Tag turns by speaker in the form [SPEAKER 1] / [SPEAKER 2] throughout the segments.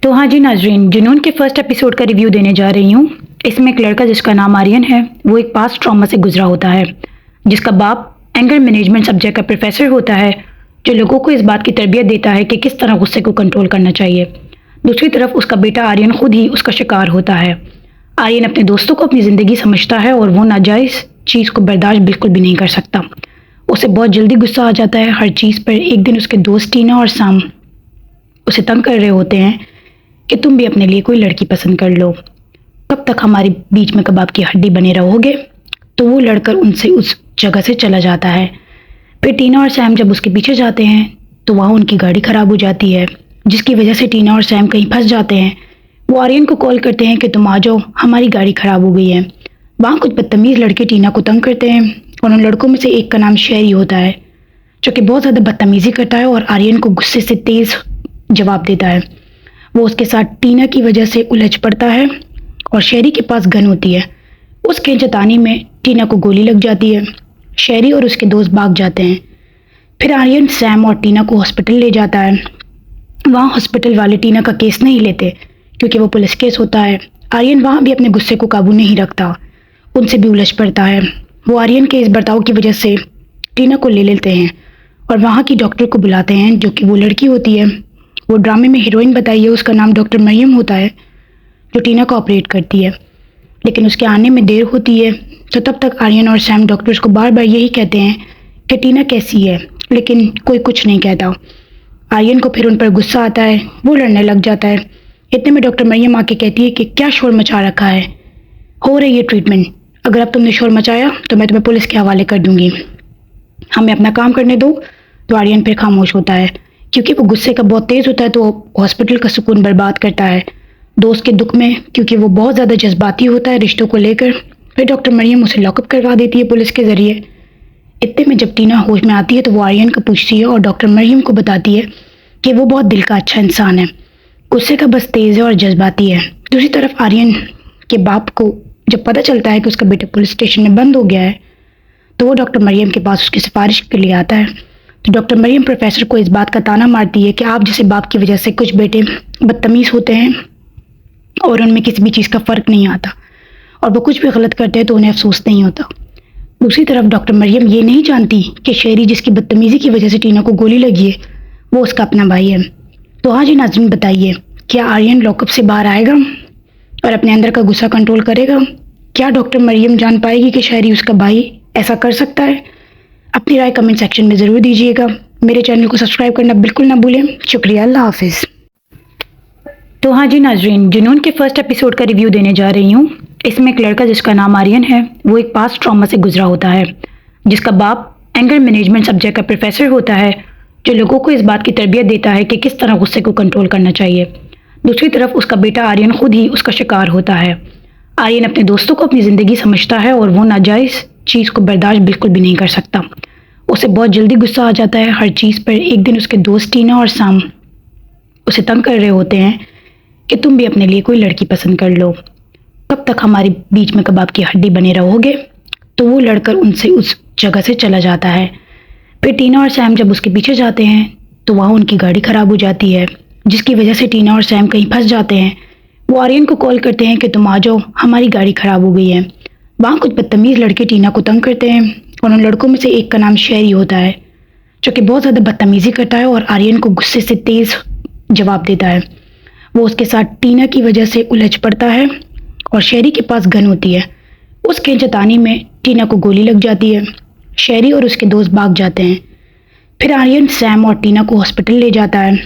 [SPEAKER 1] तो हाँ जी नाजरीन, जुनून के फर्स्ट एपिसोड का रिव्यू देने जा रही हूँ। इसमें एक लड़का जिसका नाम आर्यन है, वो एक पास्ट ट्रॉमा से गुजरा होता है, जिसका बाप एंगर मैनेजमेंट सब्जेक्ट का प्रोफेसर होता है, जो लोगों को इस बात की तरबियत देता है कि किस तरह गुस्से को कंट्रोल करना चाहिए। दूसरी तरफ उसका बेटा आर्यन खुद ही उसका शिकार होता है। आर्यन अपने दोस्तों को अपनी ज़िंदगी समझता है और वो नाजायज़ चीज़ को बर्दाश्त बिल्कुल भी नहीं कर सकता। उसे बहुत जल्दी गुस्सा आ जाता है हर चीज़ पर। एक दिन उसके दोस्त टीना और साम उसे तंग कर रहे होते हैं कि तुम भी अपने लिए कोई लड़की पसंद कर लो, कब तक हमारे बीच में कबाब की हड्डी बने रहोगे। तो वो लड़कर उनसे उस जगह से चला जाता है। फिर टीना और सैम जब उसके पीछे जाते हैं तो वहाँ उनकी गाड़ी ख़राब हो जाती है, जिसकी वजह से टीना और सैम कहीं फंस जाते हैं। वो आर्यन को कॉल करते हैं कि तुम आ जाओ, हमारी गाड़ी ख़राब हो गई है। वहाँ कुछ बदतमीज़ लड़के टीना को तंग करते हैं और उन लड़कों में से एक का नाम शेरी होता है, जो कि बहुत ज़्यादा बदतमीज़ी करता है और आर्यन को गुस्से से तेज़ जवाब देता है। वो उसके साथ टीना की वजह से उलझ पड़ता है और शेरी के पास गन होती है। उसके जताने में टीना को गोली लग जाती है। शेरी और उसके दोस्त भाग जाते हैं। फिर आर्यन सैम और टीना को हॉस्पिटल ले जाता है। वहाँ हॉस्पिटल वाले टीना का केस नहीं लेते क्योंकि वो पुलिस केस होता है। आर्यन वहाँ भी अपने गुस्से को काबू नहीं रखता, उनसे भी उलझ पड़ता है। वो आर्यन के इस बर्ताव की वजह से टीना को ले लेते हैं और वहाँ की डॉक्टर को बुलाते हैं, जो कि वो लड़की होती है। वो ड्रामे में हीरोइन बताई है, उसका नाम डॉक्टर मरियम होता है, जो टीना को ऑपरेट करती है। लेकिन उसके आने में देर होती है, तो तब तक आर्यन और सैम डॉक्टर्स को बार बार यही कहते हैं कि टीना कैसी है, लेकिन कोई कुछ नहीं कहता। आर्यन को फिर उन पर गुस्सा आता है, वो लड़ने लग जाता है। इतने में डॉक्टर मरियम आके कहती है कि क्या शोर मचा रखा है, हो रही है ट्रीटमेंट, अगर अब तुमने शोर मचाया तो मैं तुम्हें पुलिस के हवाले कर दूंगी, हमें अपना काम करने दो। तो आर्यन फिर खामोश होता है क्योंकि वो गुस्से का बहुत तेज़ होता है, तो हॉस्पिटल का सुकून बर्बाद करता है दोस्त के दुख में, क्योंकि वो बहुत ज़्यादा जज्बाती होता है रिश्तों को लेकर। फिर डॉक्टर मरियम उसे लॉकअप करवा देती है पुलिस के ज़रिए। इतने में जब टीना होश में आती है तो वो आर्यन को पूछती है और डॉक्टर मरियम को बताती है कि वो बहुत दिल का अच्छा इंसान है, गुस्से का बस तेज़ है और जज्बाती है। दूसरी तरफ आर्यन के बाप को जब पता चलता है कि उसका बेटा पुलिस स्टेशन में बंद हो गया है, तो वो डॉक्टर मरियम के पास उसकी सिफारिश के लिए आता है। तो डॉक्टर मरियम प्रोफेसर को इस बात का ताना मारती है कि आप जैसे बाप की वजह से कुछ बेटे बदतमीज़ होते हैं और उनमें किसी भी चीज़ का फ़र्क नहीं आता, और वो कुछ भी गलत करते हैं तो उन्हें अफसोस नहीं होता। दूसरी तरफ डॉक्टर मरियम ये नहीं जानती कि शेरी जिसकी बदतमीज़ी की वजह से टीना को गोली लगी है, वो उसका अपना भाई है। तो हाँ जी नाज़रीन, बताइए, क्या आर्यन लॉकअप से बाहर आएगा और अपने अंदर का गुस्सा कंट्रोल करेगा? क्या डॉक्टर मरियम जान पाएगी कि शेरी उसका भाई ऐसा कर सकता है? अपनी राय कमेंट सेक्शन में ज़रूर दीजिएगा। मेरे चैनल को सब्सक्राइब करना बिल्कुल ना भूलें। शुक्रिया, अल्लाह हाफिज़। तो हाँ जी नाजरीन, जुनून के फर्स्ट एपिसोड का रिव्यू देने जा रही हूँ। इसमें एक लड़का जिसका नाम आर्यन है, वो एक पास्ट ट्रॉमा से गुजरा होता है, जिसका बाप एंगर मैनेजमेंट सब्जेक्ट का प्रोफेसर होता है, जो लोगों को इस बात की तरबियत देता है कि किस तरह गुस्से को कंट्रोल करना चाहिए। दूसरी तरफ उसका बेटा आर्यन खुद ही उसका शिकार होता है। आर्यन अपने दोस्तों को अपनी ज़िंदगी समझता है और वो नाजायज़ चीज़ को बर्दाश्त बिल्कुल भी नहीं कर सकता। उसे बहुत जल्दी गुस्सा आ जाता है हर चीज़ पर। एक दिन उसके दोस्त टीना और साम उसे तंग कर रहे होते हैं कि तुम भी अपने लिए कोई लड़की पसंद कर लो, कब तक हमारे बीच में कबाब की हड्डी बने रहोगे। तो वो लड़कर उनसे उस जगह से चला जाता है। फिर टीना और सैम जब उसके पीछे जाते हैं तो वहाँ उनकी गाड़ी ख़राब हो जाती है, जिसकी वजह से टीना और सैम कहीं फंस जाते हैं। वो आर्यन को कॉल करते हैं कि तुम आ जाओ, हमारी गाड़ी ख़राब हो गई है। वहाँ कुछ बदतमीज़ लड़के टीना को तंग करते हैं और उन लड़कों में से एक का नाम शेरी होता है, जो कि बहुत ज़्यादा बदतमीज़ी करता है और आर्यन को गुस्से से तेज़ जवाब देता है। वो उसके साथ टीना की वजह से उलझ पड़ता है और शेरी के पास गन होती है। उसके जताने में टीना को गोली लग जाती है। शेरी और उसके दोस्त भाग जाते हैं। फिर आर्यन सैम और टीना को हॉस्पिटल ले जाता है।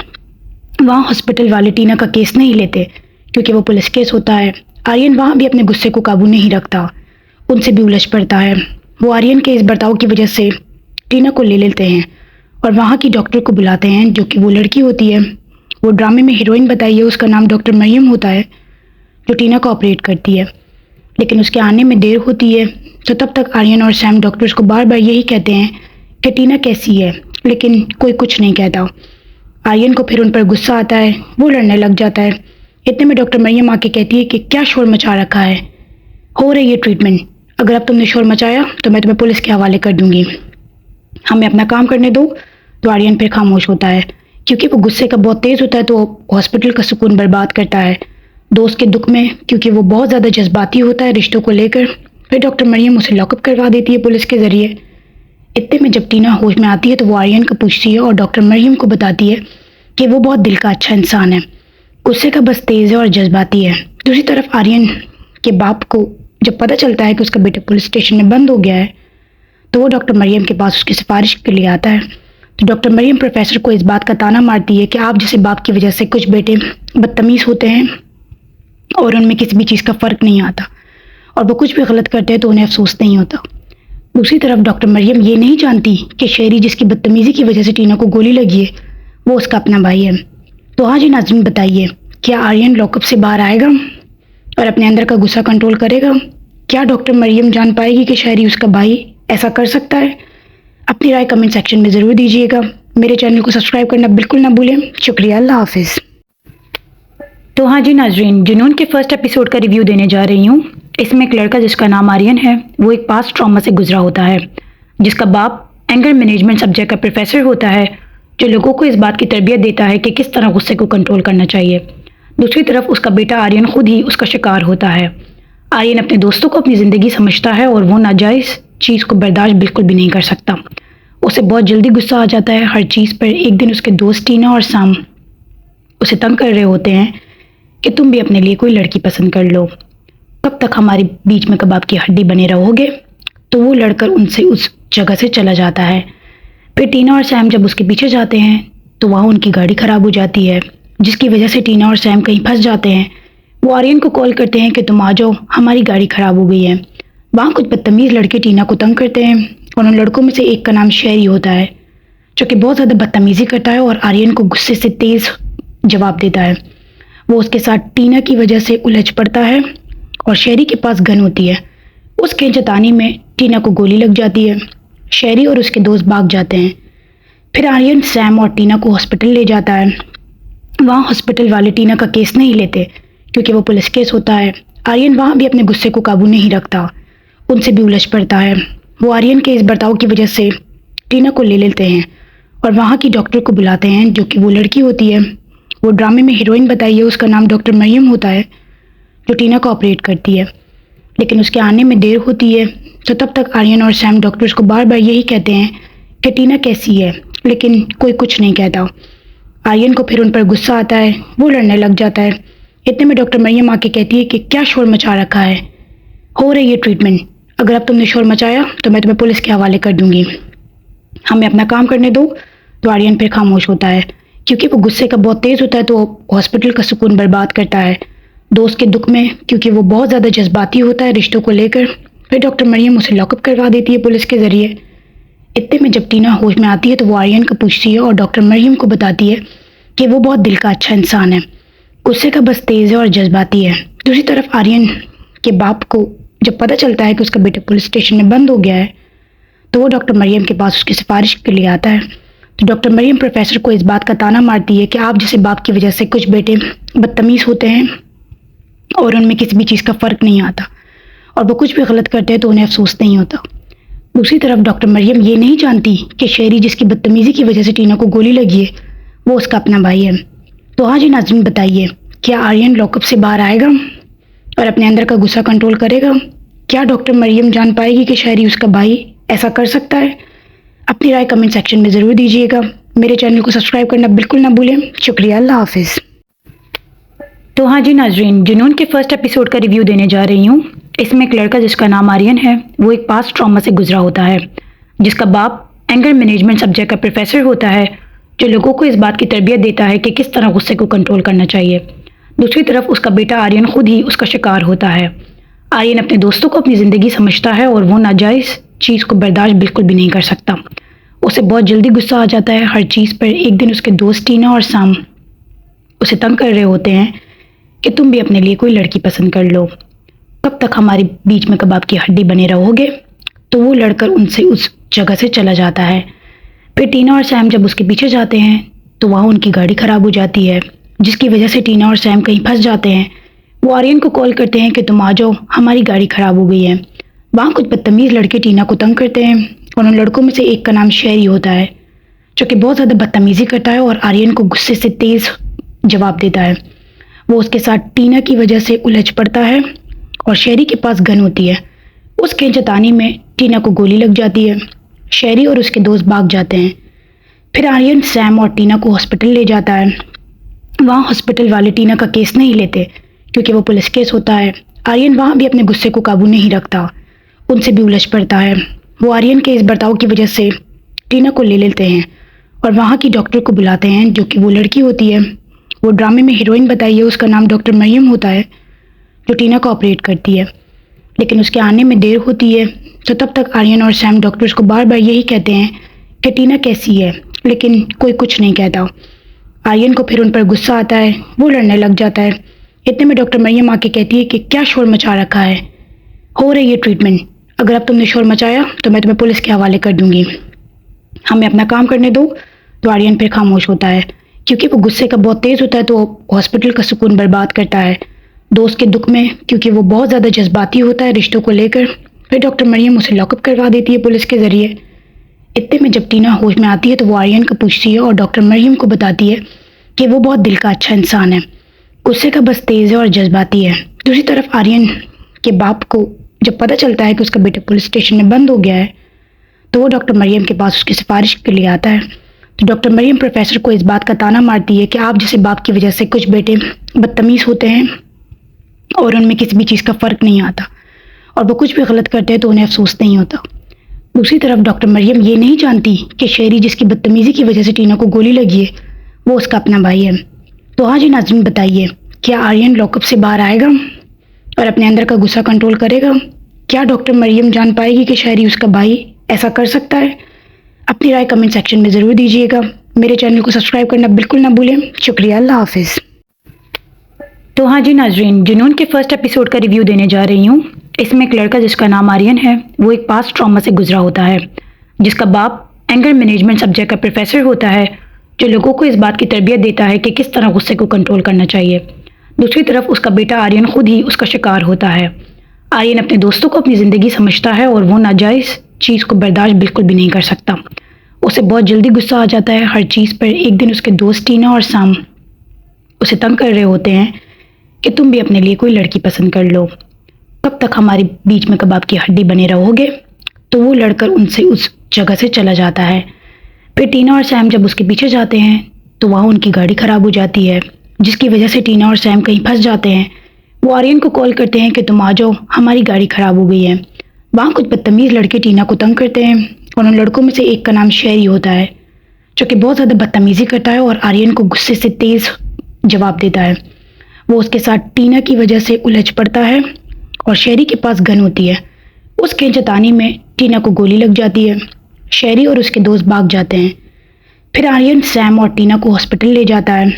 [SPEAKER 1] वहाँ हॉस्पिटल वाले टीना का केस नहीं लेते क्योंकि वो पुलिस केस होता है। आर्यन वहाँ भी अपने गुस्से को काबू नहीं रखता, उनसे भी उलझ पड़ता है। वो आर्यन के इस बर्ताव की वजह से टीना को ले लेते हैं और वहाँ की डॉक्टर को बुलाते हैं, जो कि वो लड़की होती है। वो ड्रामे में हीरोइन बताई है, उसका नाम डॉक्टर मरियम होता है, जो टीना को ऑपरेट करती है। लेकिन उसके आने में देर होती है, तो तब तक आर्यन और सैम डॉक्टर्स को बार बार यही कहते हैं कि टीना कैसी है, लेकिन कोई कुछ नहीं कहता। आर्यन को फिर उन पर गुस्सा आता है, वो लड़ने लग जाता है। इतने में डॉक्टर मरियम आके कहती है कि क्या शोर मचा रखा है, हो रही है ट्रीटमेंट, अगर अब तुमने शोर मचाया तो मैं तुम्हें पुलिस के हवाले कर दूंगी, हमें अपना काम करने दो। तो आर्यन फिर खामोश होता है क्योंकि वो गुस्से का बहुत तेज़ होता है तो हॉस्पिटल का सुकून बर्बाद करता है दोस्त के दुख में, क्योंकि वो बहुत ज़्यादा जज्बाती होता है रिश्तों को लेकर। फिर डॉक्टर मरियम उसे लॉकअप करवा देती है पुलिस के ज़रिए। इतने में जब टीना होश में आती है तो वो आर्यन को पूछती है और डॉक्टर मरियम को बताती है कि वो बहुत दिल का अच्छा इंसान है, गुस्से का बस तेज़ है और जज्बाती है। दूसरी तरफ आर्यन के बाप को जब पता चलता है कि उसका बेटा पुलिस स्टेशन में बंद हो गया है तो वो डॉक्टर मरियम के पास उसकी सिफारिश के लिए आता है। तो डॉक्टर मरियम प्रोफेसर को इस बात का ताना मारती है कि आप जैसे बाप की वजह से कुछ बेटे बदतमीज़ होते हैं और उनमें किसी भी चीज़ का फ़र्क नहीं आता, और वो कुछ भी गलत करते हैं तो उन्हें अफसोस नहीं होता। दूसरी तरफ डॉक्टर मरियम ये नहीं जानती कि शेरी जिसकी बदतमीज़ी की वजह से टीना को गोली लगी है वो उसका अपना भाई है। तो हाँ जी नाज़रीन, बताइए क्या आर्यन लॉकअप से बाहर आएगा और अपने अंदर का गुस्सा कंट्रोल करेगा? क्या डॉक्टर मरियम जान पाएगी कि शेरी उसका भाई ऐसा कर सकता है? अपनी राय कमेंट सेक्शन में ज़रूर दीजिएगा। मेरे चैनल को सब्सक्राइब करना बिल्कुल ना भूलें। शुक्रिया, अल्लाह हाफिज़। तो हाँ जी नाजरीन, जुनून के फर्स्ट एपिसोड का रिव्यू देने जा रही हूँ। इसमें एक लड़का जिसका नाम आर्यन है वो एक पास्ट ट्रॉमा से गुजरा होता है, जिसका बाप एंगर मैनेजमेंट सब्जेक्ट का प्रोफेसर होता है, जो लोगों को इस बात की तरबियत देता है कि किस तरह गुस्से को कंट्रोल करना चाहिए। दूसरी तरफ उसका बेटा आर्यन खुद ही उसका शिकार होता है। आर्यन अपने दोस्तों को अपनी ज़िंदगी समझता है और वो नाजायज़ चीज़ को बर्दाश्त बिल्कुल भी नहीं कर सकता। उसे बहुत जल्दी गुस्सा आ जाता है हर चीज़ पर। एक दिन उसके दोस्त टीना और साम उसे तंग कर रहे होते हैं कि तुम भी अपने लिए कोई लड़की पसंद कर लो, कब तक हमारे बीच में कबाब की हड्डी बने रहोगे? तो वो लड़कर उनसे उस जगह से चला जाता है। फिर टीना और सैम जब उसके पीछे जाते हैं तो वहाँ उनकी गाड़ी ख़राब हो जाती है, जिसकी वजह से टीना और सैम कहीं फंस जाते हैं। वो आर्यन को कॉल करते हैं कि तुम आ जाओ, हमारी गाड़ी ख़राब हो गई है। वहाँ कुछ बदतमीज़ लड़के टीना को तंग करते हैं और उन लड़कों में से एक का नाम शेरी होता है, जो कि बहुत ज़्यादा बदतमीज़ी करता है और आर्यन को गुस्से से तेज़ जवाब देता है। वो उसके साथ टीना की वजह से उलझ पड़ता है और शेरी के पास गन होती है। उसके जताने में टीना को गोली लग जाती है। शेरी और उसके दोस्त भाग जाते हैं। फिर आर्यन सैम और टीना को हॉस्पिटल ले जाता है। वहाँ हॉस्पिटल वाले टीना का केस नहीं लेते क्योंकि वो पुलिस केस होता है। आर्यन वहाँ भी अपने गुस्से को काबू नहीं रखता, उनसे भी उलझ पड़ता है। वो आर्यन के इस बर्ताव की वजह से टीना को ले लेते हैं और वहाँ की डॉक्टर को बुलाते हैं, जो कि वो लड़की होती है। वो ड्रामे में हीरोइन बताई है, उसका नाम डॉक्टर मरियम होता है, जो टीना को ऑपरेट करती है। लेकिन उसके आने में देर होती है, तो तब तक आर्यन और सैम डॉक्टर्स को बार बार यही कहते हैं कि टीना कैसी है, लेकिन कोई कुछ नहीं कहता। आर्यन को फिर उन पर गुस्सा आता है, वो लड़ने लग जाता है। इतने में डॉक्टर मरियम आके कहती है कि क्या शोर मचा रखा है, हो रही है ट्रीटमेंट, अगर अब तुमने शोर मचाया तो मैं तुम्हें पुलिस के हवाले कर दूंगी, हमें अपना काम करने दो। तो आर्यन फिर खामोश होता है, क्योंकि वो गुस्से का बहुत तेज़ होता है तो हॉस्पिटल का सुकून बर्बाद करता है दोस्त के दुख में, क्योंकि वो बहुत ज़्यादा जज्बाती होता है रिश्तों को लेकर। फिर डॉक्टर मरियम उसे लॉकअप करवा देती है पुलिस के ज़रिए। इतने में जब टीना होश में आती है तो वो आर्यन को पूछती है और डॉक्टर मरियम को बताती है कि वो बहुत दिल का अच्छा इंसान है, गुस्से का बस तेज़ है और जज्बाती है। दूसरी तरफ आर्यन के बाप को जब पता चलता है कि उसका बेटा पुलिस स्टेशन में बंद हो गया है तो वो डॉक्टर मरियम के पास उसकी सिफारिश के लिए आता है। तो डॉक्टर मरियम प्रोफेसर को इस बात का ताना मारती है कि आप जैसे बाप की वजह से कुछ बेटे बदतमीज़ होते हैं और उनमें किसी भी चीज़ का फ़र्क नहीं आता, और वो कुछ भी गलत करते हैं तो उन्हें अफसोस नहीं होता। दूसरी तरफ डॉक्टर मरियम ये नहीं जानती कि शेरी जिसकी बदतमीज़ी की वजह से टीना को गोली लगी है वो उसका अपना भाई है। तो हाँ जी नाज़रीन, बताइए क्या आर्यन लॉकअप से बाहर आएगा और अपने अंदर का गुस्सा कंट्रोल करेगा? क्या डॉक्टर मरियम जान पाएगी कि शेरी उसका भाई ऐसा कर सकता है? अपनी राय कमेंट सेक्शन में ज़रूर दीजिएगा। मेरे चैनल को सब्सक्राइब करना बिल्कुल ना भूलें। शुक्रिया, अल्लाह हाफिज़। तो हाँ जी नाजरीन, जुनून के फर्स्ट एपिसोड का रिव्यू देने जा रही हूँ। इसमें एक लड़का जिसका नाम आर्यन है वो एक पास्ट ट्रॉमा से गुजरा होता है, जिसका बाप एंगर मैनेजमेंट सब्जेक्ट का प्रोफेसर होता है, जो लोगों को इस बात की तरबियत देता है कि किस तरह गुस्से को कंट्रोल करना चाहिए। दूसरी तरफ उसका बेटा आर्यन खुद ही उसका शिकार होता है। आर्यन अपने दोस्तों को अपनी ज़िंदगी समझता है और वो नाजायज़ चीज़ को बर्दाश्त बिल्कुल भी नहीं कर सकता। उसे बहुत जल्दी गुस्सा आ जाता है हर चीज़ पर। एक दिन उसके दोस्त टीना और साम उसे तंग कर रहे होते हैं कि तुम भी अपने लिए कोई लड़की पसंद कर लो, कब तक हमारे बीच में कबाब की हड्डी बने रहोगे? तो वो लड़कर उनसे उस जगह से चला जाता है। फिर टीना और सैम जब उसके पीछे जाते हैं तो वहाँ उनकी गाड़ी ख़राब हो जाती है, जिसकी वजह से टीना और सैम कहीं फंस जाते हैं। वो आर्यन को कॉल करते हैं कि तुम आ जाओ, हमारी गाड़ी ख़राब हो गई है। वहाँ कुछ बदतमीज़ लड़के टीना को तंग करते हैं और उन लड़कों में से एक का नाम शेरी होता है, जो कि बहुत ज़्यादा बदतमीज़ी करता है और आर्यन को गुस्से से तेज़ जवाब देता है। वो उसके साथ टीना की वजह से उलझ पड़ता है और शेरी के पास गन होती है। उसके जताने में टीना को गोली लग जाती है। शेरी और उसके दोस्त भाग जाते हैं। फिर आर्यन सैम और टीना को हॉस्पिटल ले जाता है। वहाँ हॉस्पिटल वाले टीना का केस नहीं लेते क्योंकि वो पुलिस केस होता है। आर्यन वहाँ भी अपने गुस्से को काबू नहीं रखता, उनसे भी उलझ पड़ता है। वो आर्यन के इस बर्ताव की वजह से टीना को ले लेते हैं और वहाँ की डॉक्टर को बुलाते हैं, जो कि वो लड़की होती है। वो ड्रामे में हीरोइन बताई है, उसका नाम डॉक्टर मरियम होता है, जो टीना को ऑपरेट करती है। लेकिन उसके आने में देर होती है, तो तब तक आर्यन और सैम डॉक्टर्स को बार बार यही कहते हैं कि टीना कैसी है, लेकिन कोई कुछ नहीं कहता। आर्यन को फिर उन पर गुस्सा आता है, वो लड़ने लग जाता है। इतने में डॉक्टर मरियम आके कहती है कि क्या शोर मचा रखा है, हो रही है ट्रीटमेंट, अगर अब तुमने शोर मचाया तो मैं तुम्हें पुलिस के हवाले कर दूंगी, हमें अपना काम करने दो। तो आर्यन फिर खामोश होता है क्योंकि वो गुस्से का बहुत तेज़ होता है, तो हॉस्पिटल का सुकून बर्बाद करता है दोस्त के दुख में, क्योंकि वो बहुत ज़्यादा जज्बाती होता है रिश्तों को लेकर। फिर डॉक्टर मरियम उसे लॉकअप करवा देती है पुलिस के ज़रिए। इतने में जब टीना होश में आती है तो वो आर्यन को पूछती है और डॉक्टर मरियम को बताती है कि वो बहुत दिल का अच्छा इंसान है, गुस्से का बस तेज़ है और जज्बाती है। दूसरी तरफ आर्यन के बाप को जब पता चलता है कि उसका बेटा पुलिस स्टेशन में बंद हो गया है, तो वो डॉक्टर मरियम के पास उसकी सिफारिश के लिए आता है। तो डॉक्टर मरियम प्रोफेसर को इस बात का ताना मारती है कि आप जैसे बाप की वजह से कुछ बेटे बदतमीज़ होते हैं और उनमें किसी भी चीज़ का फ़र्क नहीं आता, और वो कुछ भी गलत करते हैं तो उन्हें अफसोस नहीं होता। दूसरी तरफ डॉक्टर मरियम ये नहीं जानती कि शेरी जिसकी बदतमीज़ी की वजह से टीना को गोली लगी है, वो उसका अपना भाई है। तो हाँ जी नाज़रीन, बताइए, क्या आर्यन लॉकअप से बाहर आएगा और अपने अंदर का गुस्सा कंट्रोल करेगा? क्या डॉक्टर मरियम जान पाएगी कि शेरी उसका भाई ऐसा कर सकता है? अपनी राय कमेंट सेक्शन में ज़रूर दीजिएगा। मेरे चैनल को सब्सक्राइब करना बिल्कुल ना भूलें। शुक्रिया, अल्लाह हाफिज़। तो हाँ जी नाजरीन, जुनून के फर्स्ट एपिसोड का रिव्यू देने जा रही हूँ। इसमें एक लड़का जिसका नाम आर्यन है, वो एक पास्ट ट्रॉमा से गुजरा होता है, जिसका बाप एंगर मैनेजमेंट सब्जेक्ट का प्रोफेसर होता है, जो लोगों को इस बात की तरबियत देता है कि किस तरह गुस्से को कंट्रोल करना चाहिए। दूसरी तरफ उसका बेटा आर्यन खुद ही उसका शिकार होता है। आर्यन अपने दोस्तों को अपनी ज़िंदगी समझता है और वो नाजायज़ चीज़ को बर्दाश्त बिल्कुल भी नहीं कर सकता। उसे बहुत जल्दी गुस्सा आ जाता है हर चीज़ पर। एक दिन उसके दोस्त टीना और साम उसे तंग कर रहे होते हैं कि तुम भी अपने लिए कोई लड़की पसंद कर लो, कब तक हमारे बीच में कबाब की हड्डी बने रहोगे। तो वो लड़कर उनसे उस जगह से चला जाता है। फिर टीना और सैम जब उसके पीछे जाते हैं तो वहाँ उनकी गाड़ी ख़राब हो जाती है, जिसकी वजह से टीना और सैम कहीं फंस जाते हैं। वो आर्यन को कॉल करते हैं कि तुम आ जाओ, हमारी गाड़ी ख़राब हो गई है। वहाँ कुछ बदतमीज़ लड़के टीना को तंग करते हैं और उन लड़कों में से एक का नाम शेरी होता है, जो कि बहुत ज़्यादा बदतमीज़ी करता है और आर्यन को गुस्से से तेज़ जवाब देता है। वो उसके साथ टीना की वजह से उलझ पड़ता है और शेरी के पास गन होती है। उसके जताने में टीना को गोली लग जाती है। शेरी और उसके दोस्त भाग जाते हैं। फिर आर्यन सैम और टीना को हॉस्पिटल ले जाता है।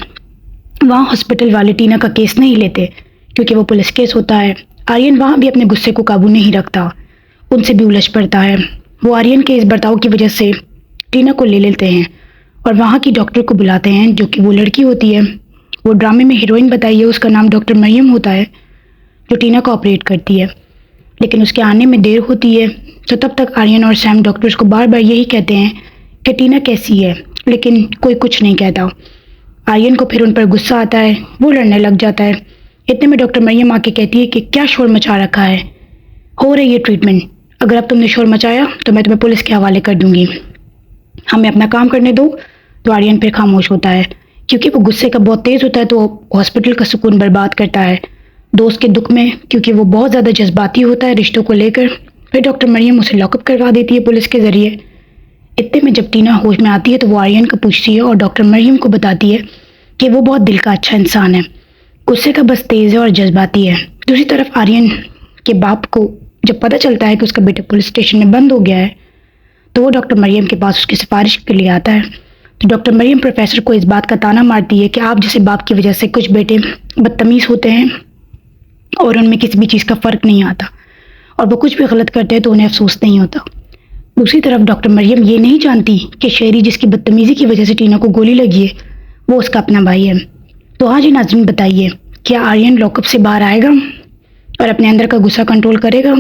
[SPEAKER 1] वहाँ हॉस्पिटल वाले टीना का केस नहीं लेते क्योंकि वो पुलिस केस होता है। आर्यन वहाँ भी अपने गुस्से को काबू नहीं रखता, उनसे भी उलझ पड़ता है। वो आर्यन के इस बर्ताव की वजह से टीना को ले लेते हैं और वहाँ की डॉक्टर को बुलाते हैं, जो कि वो लड़की होती है। वो ड्रामे में हीरोइन बताई है, उसका नाम डॉक्टर मरियम होता है, जो टीना को ऑपरेट करती है। लेकिन उसके आने में देर होती है, तो तब तक आर्यन और सैम डॉक्टर्स को बार बार यही कहते हैं कि टीना कैसी है, लेकिन कोई कुछ नहीं कहता। आर्यन को फिर उन पर गुस्सा आता है, वो लड़ने लग जाता है। इतने में डॉक्टर मरियम आके कहती है कि क्या शोर मचा रखा है, हो रही है ट्रीटमेंट, अगर अब तुमने शोर मचाया तो मैं तुम्हें पुलिस के हवाले कर दूंगी, हमें अपना काम करने दो। तो आर्यन फिर खामोश होता है क्योंकि वो गुस्से का बहुत तेज़ होता है, तो हॉस्पिटल का सुकून बर्बाद करता है दोस्त के दुख में, क्योंकि वो बहुत ज़्यादा जज्बाती होता है रिश्तों को लेकर। फिर डॉक्टर मरियम उसे लॉकअप करवा देती है पुलिस के ज़रिए। इतने में जब टीना होश में आती है तो वो आर्यन को पूछती है और डॉक्टर मरियम को बताती है कि वो बहुत दिल का अच्छा इंसान है, गुस्से का बस तेज़ है और जज्बाती है। दूसरी तरफ आर्यन के बाप को जब पता चलता है कि उसका बेटा पुलिस स्टेशन में बंद हो गया है, तो वो डॉक्टर मरियम के पास उसकी सिफारिश के लिए आता है। तो डॉक्टर मरियम प्रोफेसर को इस बात का ताना मारती है कि आप जैसे बाप की वजह से कुछ बेटे बदतमीज़ होते हैं और उनमें किसी भी चीज़ का फ़र्क नहीं आता, और वो कुछ भी गलत करते हैं तो उन्हें अफसोस नहीं होता। दूसरी तरफ डॉक्टर मरियम ये नहीं जानती कि शेरी जिसकी बदतमीज़ी की वजह से टीना को गोली लगी है, वो उसका अपना भाई है। तो हाँ जी नाज़रीन, बताइए, क्या आर्यन लॉकअप से बाहर आएगा और अपने अंदर का गुस्सा कंट्रोल करेगा?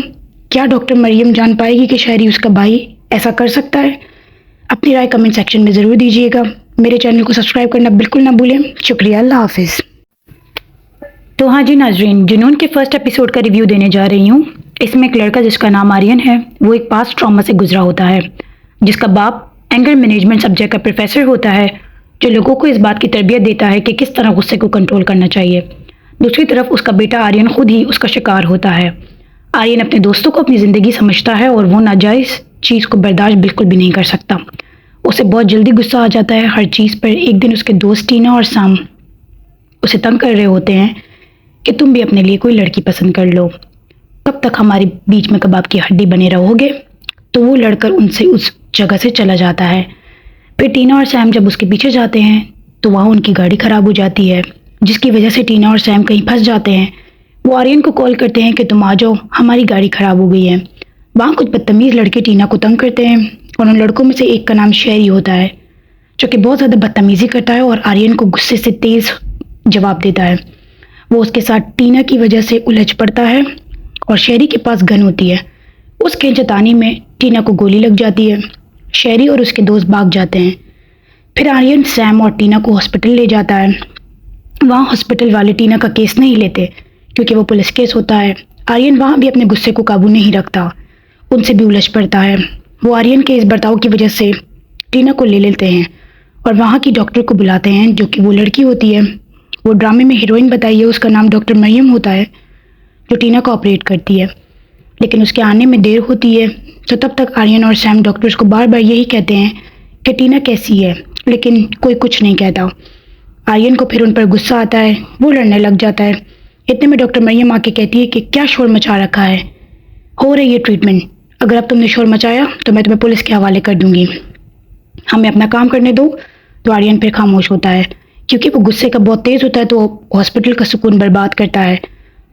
[SPEAKER 1] क्या डॉक्टर मरियम जान पाएगी कि शेरी उसका भाई ऐसा कर सकता है? अपनी राय कमेंट सेक्शन में ज़रूर दीजिएगा। मेरे चैनल को सब्सक्राइब करना बिल्कुल ना भूलें। शुक्रिया, अल्लाह हाफिज़। तो हाँ जी नाजरीन, जुनून के फर्स्ट एपिसोड का रिव्यू देने जा रही हूँ। इसमें एक लड़का जिसका नाम आर्यन है, वो एक पास्ट ट्रॉमा से गुजरा होता है, जिसका बाप एंगर मैनेजमेंट सब्जेक्ट का प्रोफेसर होता है, जो लोगों को इस बात की तरबियत देता है कि किस तरह गुस्से को कंट्रोल करना चाहिए। दूसरी तरफ उसका बेटा आर्यन खुद ही उसका शिकार होता है। आर्यन अपने दोस्तों को अपनी ज़िंदगी समझता है और वो नाजायज़ चीज़ को बर्दाश्त बिल्कुल भी नहीं कर सकता। उसे बहुत जल्दी गुस्सा आ जाता है हर चीज़ पर। एक दिन उसके दोस्त टीना और साम उसे तंग कर रहे होते हैं कि तुम भी अपने लिए कोई लड़की पसंद कर लो, कब तक हमारे बीच में कबाब की हड्डी बने रहोगे। तो वो लड़कर उनसे उस जगह से चला जाता है। फिर टीना और सैम जब उसके पीछे जाते हैं तो वहाँ उनकी गाड़ी ख़राब हो जाती है, जिसकी वजह से टीना और सैम कहीं फंस जाते हैं। वो आर्यन को कॉल करते हैं कि तुम आ जाओ, हमारी गाड़ी ख़राब हो गई है। वहाँ कुछ बदतमीज़ लड़के टीना को तंग करते हैं और उन लड़कों में से एक का नाम शेरी होता है, जो कि बहुत ज़्यादा बदतमीज़ी करता है और आर्यन को गुस्से से तेज़ जवाब देता है। वो उसके साथ टीना की वजह से उलझ पड़ता है और शेरी के पास गन होती है। उसके जताने में टीना को गोली लग जाती है। शेरी और उसके दोस्त भाग जाते हैं। फिर आर्यन सैम और टीना को हॉस्पिटल ले जाता है। वहाँ हॉस्पिटल वाले टीना का केस नहीं लेते क्योंकि वो पुलिस केस होता है। आर्यन वहाँ भी अपने गुस्से को काबू नहीं रखता, उनसे भी उलझ पड़ता है। वो आर्यन के इस बर्ताव की वजह से टीना को ले लेते हैं और वहाँ की डॉक्टर को बुलाते हैं, जो कि वो लड़की होती है। वो ड्रामे में हीरोइन बताई है, उसका नाम डॉक्टर मरियम होता है, जो टीना को ऑपरेट करती है। लेकिन उसके आने में देर होती है, तो तब तक आर्यन और सैम डॉक्टर्स को बार बार यही कहते हैं कि टीना कैसी है, लेकिन कोई कुछ नहीं कहता। आर्यन को फिर उन पर गुस्सा आता है, वो लड़ने लग जाता है। इतने में डॉक्टर मरियम आके कहती है कि क्या शोर मचा रखा है, हो रही है ट्रीटमेंट, अगर अब तुमने शोर मचाया तो मैं तुम्हें पुलिस के हवाले कर दूंगी, हमें अपना काम करने दो। तो आर्यन फिर खामोश होता है क्योंकि वो गुस्से का बहुत तेज़ होता है, तो हॉस्पिटल का सुकून बर्बाद करता है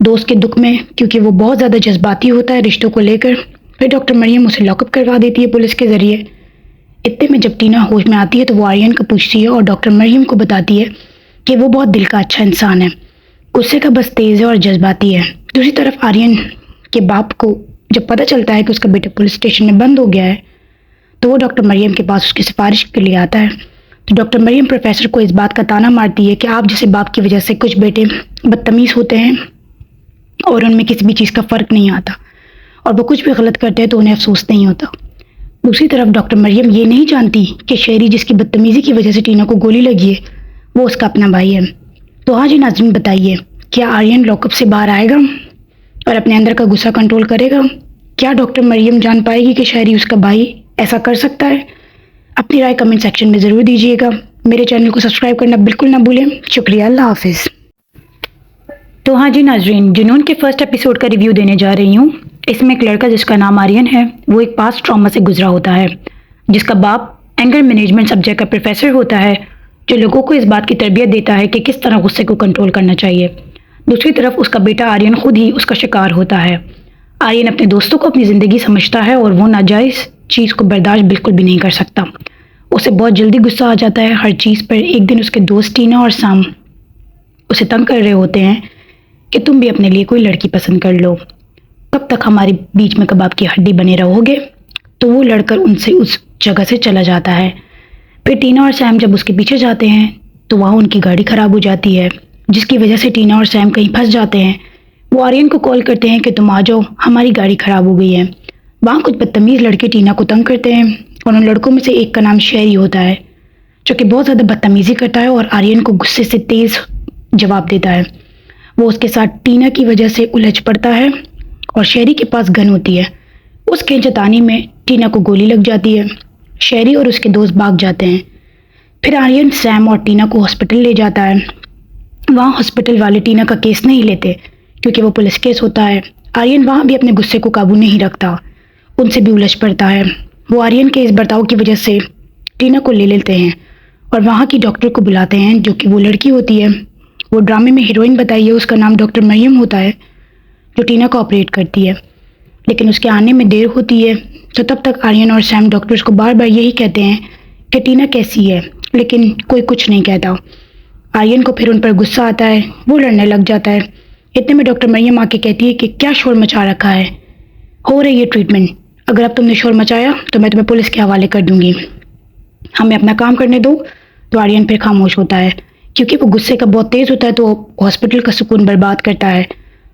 [SPEAKER 1] दोस्त के दुख में, क्योंकि वो बहुत ज़्यादा जज्बाती होता है रिश्तों को लेकर। फिर डॉक्टर मरियम उसे लॉकअप करवा देती है पुलिस के ज़रिए। इतने में जब टीना होश में आती है तो वो आर्यन को पूछती है और डॉक्टर मरियम को बताती है कि वो बहुत दिल का अच्छा इंसान है, गुस्से का बस तेज़ है और जज्बाती है। दूसरी तरफ आर्यन के बाप को जब पता चलता है कि उसका बेटा पुलिस स्टेशन में बंद हो गया है, तो वो डॉक्टर मरियम के पास उसकी सिफारिश के लिए आता है। तो डॉक्टर मरियम प्रोफेसर को इस बात का ताना मारती है कि आप जैसे बाप की वजह से कुछ बेटे बदतमीज़ होते हैं और उनमें किसी भी चीज़ का फ़र्क नहीं आता, और वो कुछ भी गलत करते हैं तो उन्हें अफसोस नहीं होता। दूसरी तरफ डॉक्टर मरियम ये नहीं जानती कि शेरी जिसकी बदतमीज़ी की वजह से टीना को गोली लगी है, वो उसका अपना भाई है। तो हाँ जी नाज़रीन, बताइए क्या आर्यन लॉकअप से बाहर आएगा और अपने अंदर का गुस्सा कंट्रोल करेगा? क्या डॉक्टर मरियम जान पाएगी कि शेरी उसका भाई ऐसा कर सकता है? अपनी राय कमेंट सेक्शन में ज़रूर दीजिएगा। मेरे चैनल को सब्सक्राइब करना बिल्कुल ना भूलें। शुक्रिया, अल्लाह हाफिज़। तो हाँ जी नाजरीन, जुनून के फर्स्ट एपिसोड का रिव्यू देने जा रही हूँ। इसमें एक लड़का जिसका नाम आर्यन है, वो एक पास्ट ट्रॉमा से गुजरा होता है, जिसका बाप एंगर मैनेजमेंट सब्जेक्ट का प्रोफेसर होता है, जो लोगों को इस बात की तरबियत देता है कि किस तरह गुस्से को कंट्रोल करना चाहिए। दूसरी तरफ उसका बेटा आर्यन खुद ही उसका शिकार होता है। आर्यन अपने दोस्तों को अपनी ज़िंदगी समझता है और वो नाजायज़ चीज़ को बर्दाश्त बिल्कुल भी नहीं कर सकता। उसे बहुत जल्दी गुस्सा आ जाता है हर चीज़ पर। एक दिन उसके दोस्त टीना और साम उसे तंग कर रहे होते हैं कि तुम भी अपने लिए कोई लड़की पसंद कर लो, कब तक हमारे बीच में कबाब की हड्डी बने रहोगे। तो वो लड़कर उनसे उस जगह से चला जाता है। फिर टीना और सैम जब उसके पीछे जाते हैं तो वहाँ उनकी गाड़ी ख़राब हो जाती है, जिसकी वजह से टीना और सैम कहीं फंस जाते हैं। वो आर्यन को कॉल करते हैं कि तुम आ जाओ, हमारी गाड़ी ख़राब हो गई है। वहाँ कुछ बदतमीज़ लड़के टीना को तंग करते हैं और उन लड़कों में से एक का नाम शेरी होता है, जो कि बहुत ज़्यादा बदतमीज़ी करता है और आर्यन को गुस्से से तेज़ जवाब देता है। वो उसके साथ टीना की वजह से उलझ पड़ता है और शेरी के पास गन होती है। उसके जताने में टीना को गोली लग जाती है। शेरी और उसके दोस्त भाग जाते हैं। फिर आर्यन सैम और टीना को हॉस्पिटल ले जाता है। वहाँ हॉस्पिटल वाले टीना का केस नहीं लेते क्योंकि वो पुलिस केस होता है। आर्यन वहाँ भी अपने गुस्से को काबू नहीं रखता, उनसे भी उलझ पड़ता है। वो आर्यन के इस बर्ताव की वजह से टीना को ले लेते हैं और वहाँ की डॉक्टर को बुलाते हैं, जो कि वो लड़की होती है। वो ड्रामे में हीरोइन बताई है, उसका नाम डॉक्टर मरियम होता है, जो टीना को ऑपरेट करती है। लेकिन उसके आने में देर होती है, तो तब तक आर्यन और सैम डॉक्टर्स को बार बार यही कहते हैं कि टीना कैसी है, लेकिन कोई कुछ नहीं कहता। आर्यन को फिर उन पर गुस्सा आता है, वो लड़ने लग जाता है। इतने में डॉक्टर मरियम आके कहती है कि क्या शोर मचा रखा है, हो रही है ट्रीटमेंट, अगर अब तुमने शोर मचाया तो मैं तुम्हें पुलिस के हवाले कर दूंगी, हमें अपना काम करने दो। तो आर्यन फिर खामोश होता है क्योंकि वो गुस्से का बहुत तेज होता है, तो हॉस्पिटल का सुकून बर्बाद करता है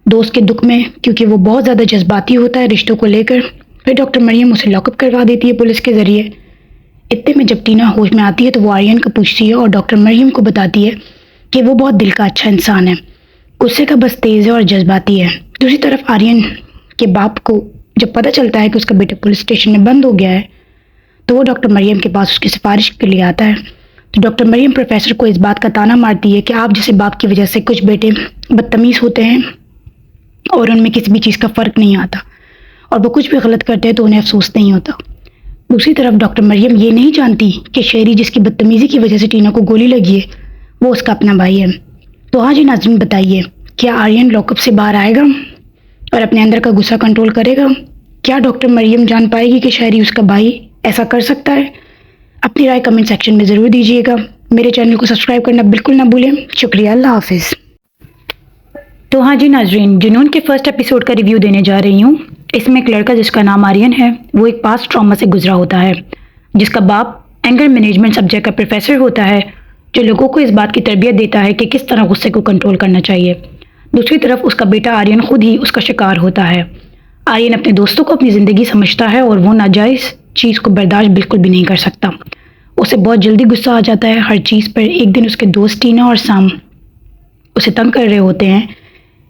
[SPEAKER 1] दोस्त के दुख में, क्योंकि वो बहुत ज़्यादा जज्बाती होता है रिश्तों को लेकर। फिर डॉक्टर मरियम उसे लॉकअप करवा देती है पुलिस के ज़रिए। इतने में जब टीना होश में आती है तो वो आर्यन को पूछती है और डॉक्टर मरियम को बताती है कि वो बहुत दिल का अच्छा इंसान है, गुस्से का बस तेज है और जज्बाती है। दूसरी तरफ आर्यन के बाप को जब पता चलता है कि उसका बेटा पुलिस स्टेशन में बंद हो गया है, तो वो डॉक्टर मरियम के पास उसकी सिफारिश के लिए आता है। तो डॉक्टर मरियम प्रोफेसर को इस बात का ताना मारती है कि आप जैसे बाप की वजह से कुछ बेटे बदतमीज़ होते हैं और उनमें किसी भी चीज़ का फ़र्क नहीं आता, और वो कुछ भी गलत करते हैं तो उन्हें अफसोस नहीं होता। दूसरी तरफ डॉक्टर मरियम ये नहीं जानती कि शेरी जिसकी बदतमीज़ी की वजह से टीना को गोली लगी है वो उसका अपना भाई है। तो हाँ जी नाज़रीन, बताइए, क्या आर्यन लॉकअप से बाहर आएगा और अपने अंदर का गुस्सा कंट्रोल करेगा? क्या डॉक्टर मरियम जान पाएगी कि शेरी उसका भाई ऐसा कर सकता है? अपनी राय कमेंट सेक्शन में ज़रूर दीजिएगा। मेरे चैनल को सब्सक्राइब करना बिल्कुल ना भूलें। शुक्रिया, अल्लाह हाफिज़। तो हाँ जी नाज़रीन, जुनून के फर्स्ट एपिसोड का रिव्यू देने जा रही हूँ। इसमें एक लड़का जिसका नाम आर्यन है, वो एक पास्ट ट्रॉमा से गुजरा होता है, जिसका बाप एंगर मैनेजमेंट सब्जेक्ट का प्रोफेसर होता है, जो लोगों को इस बात की तरबियत देता है कि किस तरह गुस्से को कंट्रोल करना चाहिए। दूसरी तरफ उसका बेटा आर्यन खुद ही उसका शिकार होता है। आर्यन अपने दोस्तों को अपनी ज़िंदगी समझता है और वो नाजायज़ चीज़ को बर्दाश्त बिल्कुल भी नहीं कर सकता। उसे बहुत जल्दी गुस्सा आ जाता है हर चीज़ पर। एक दिन उसके दोस्त टीना और साम उसे तंग कर रहे होते हैं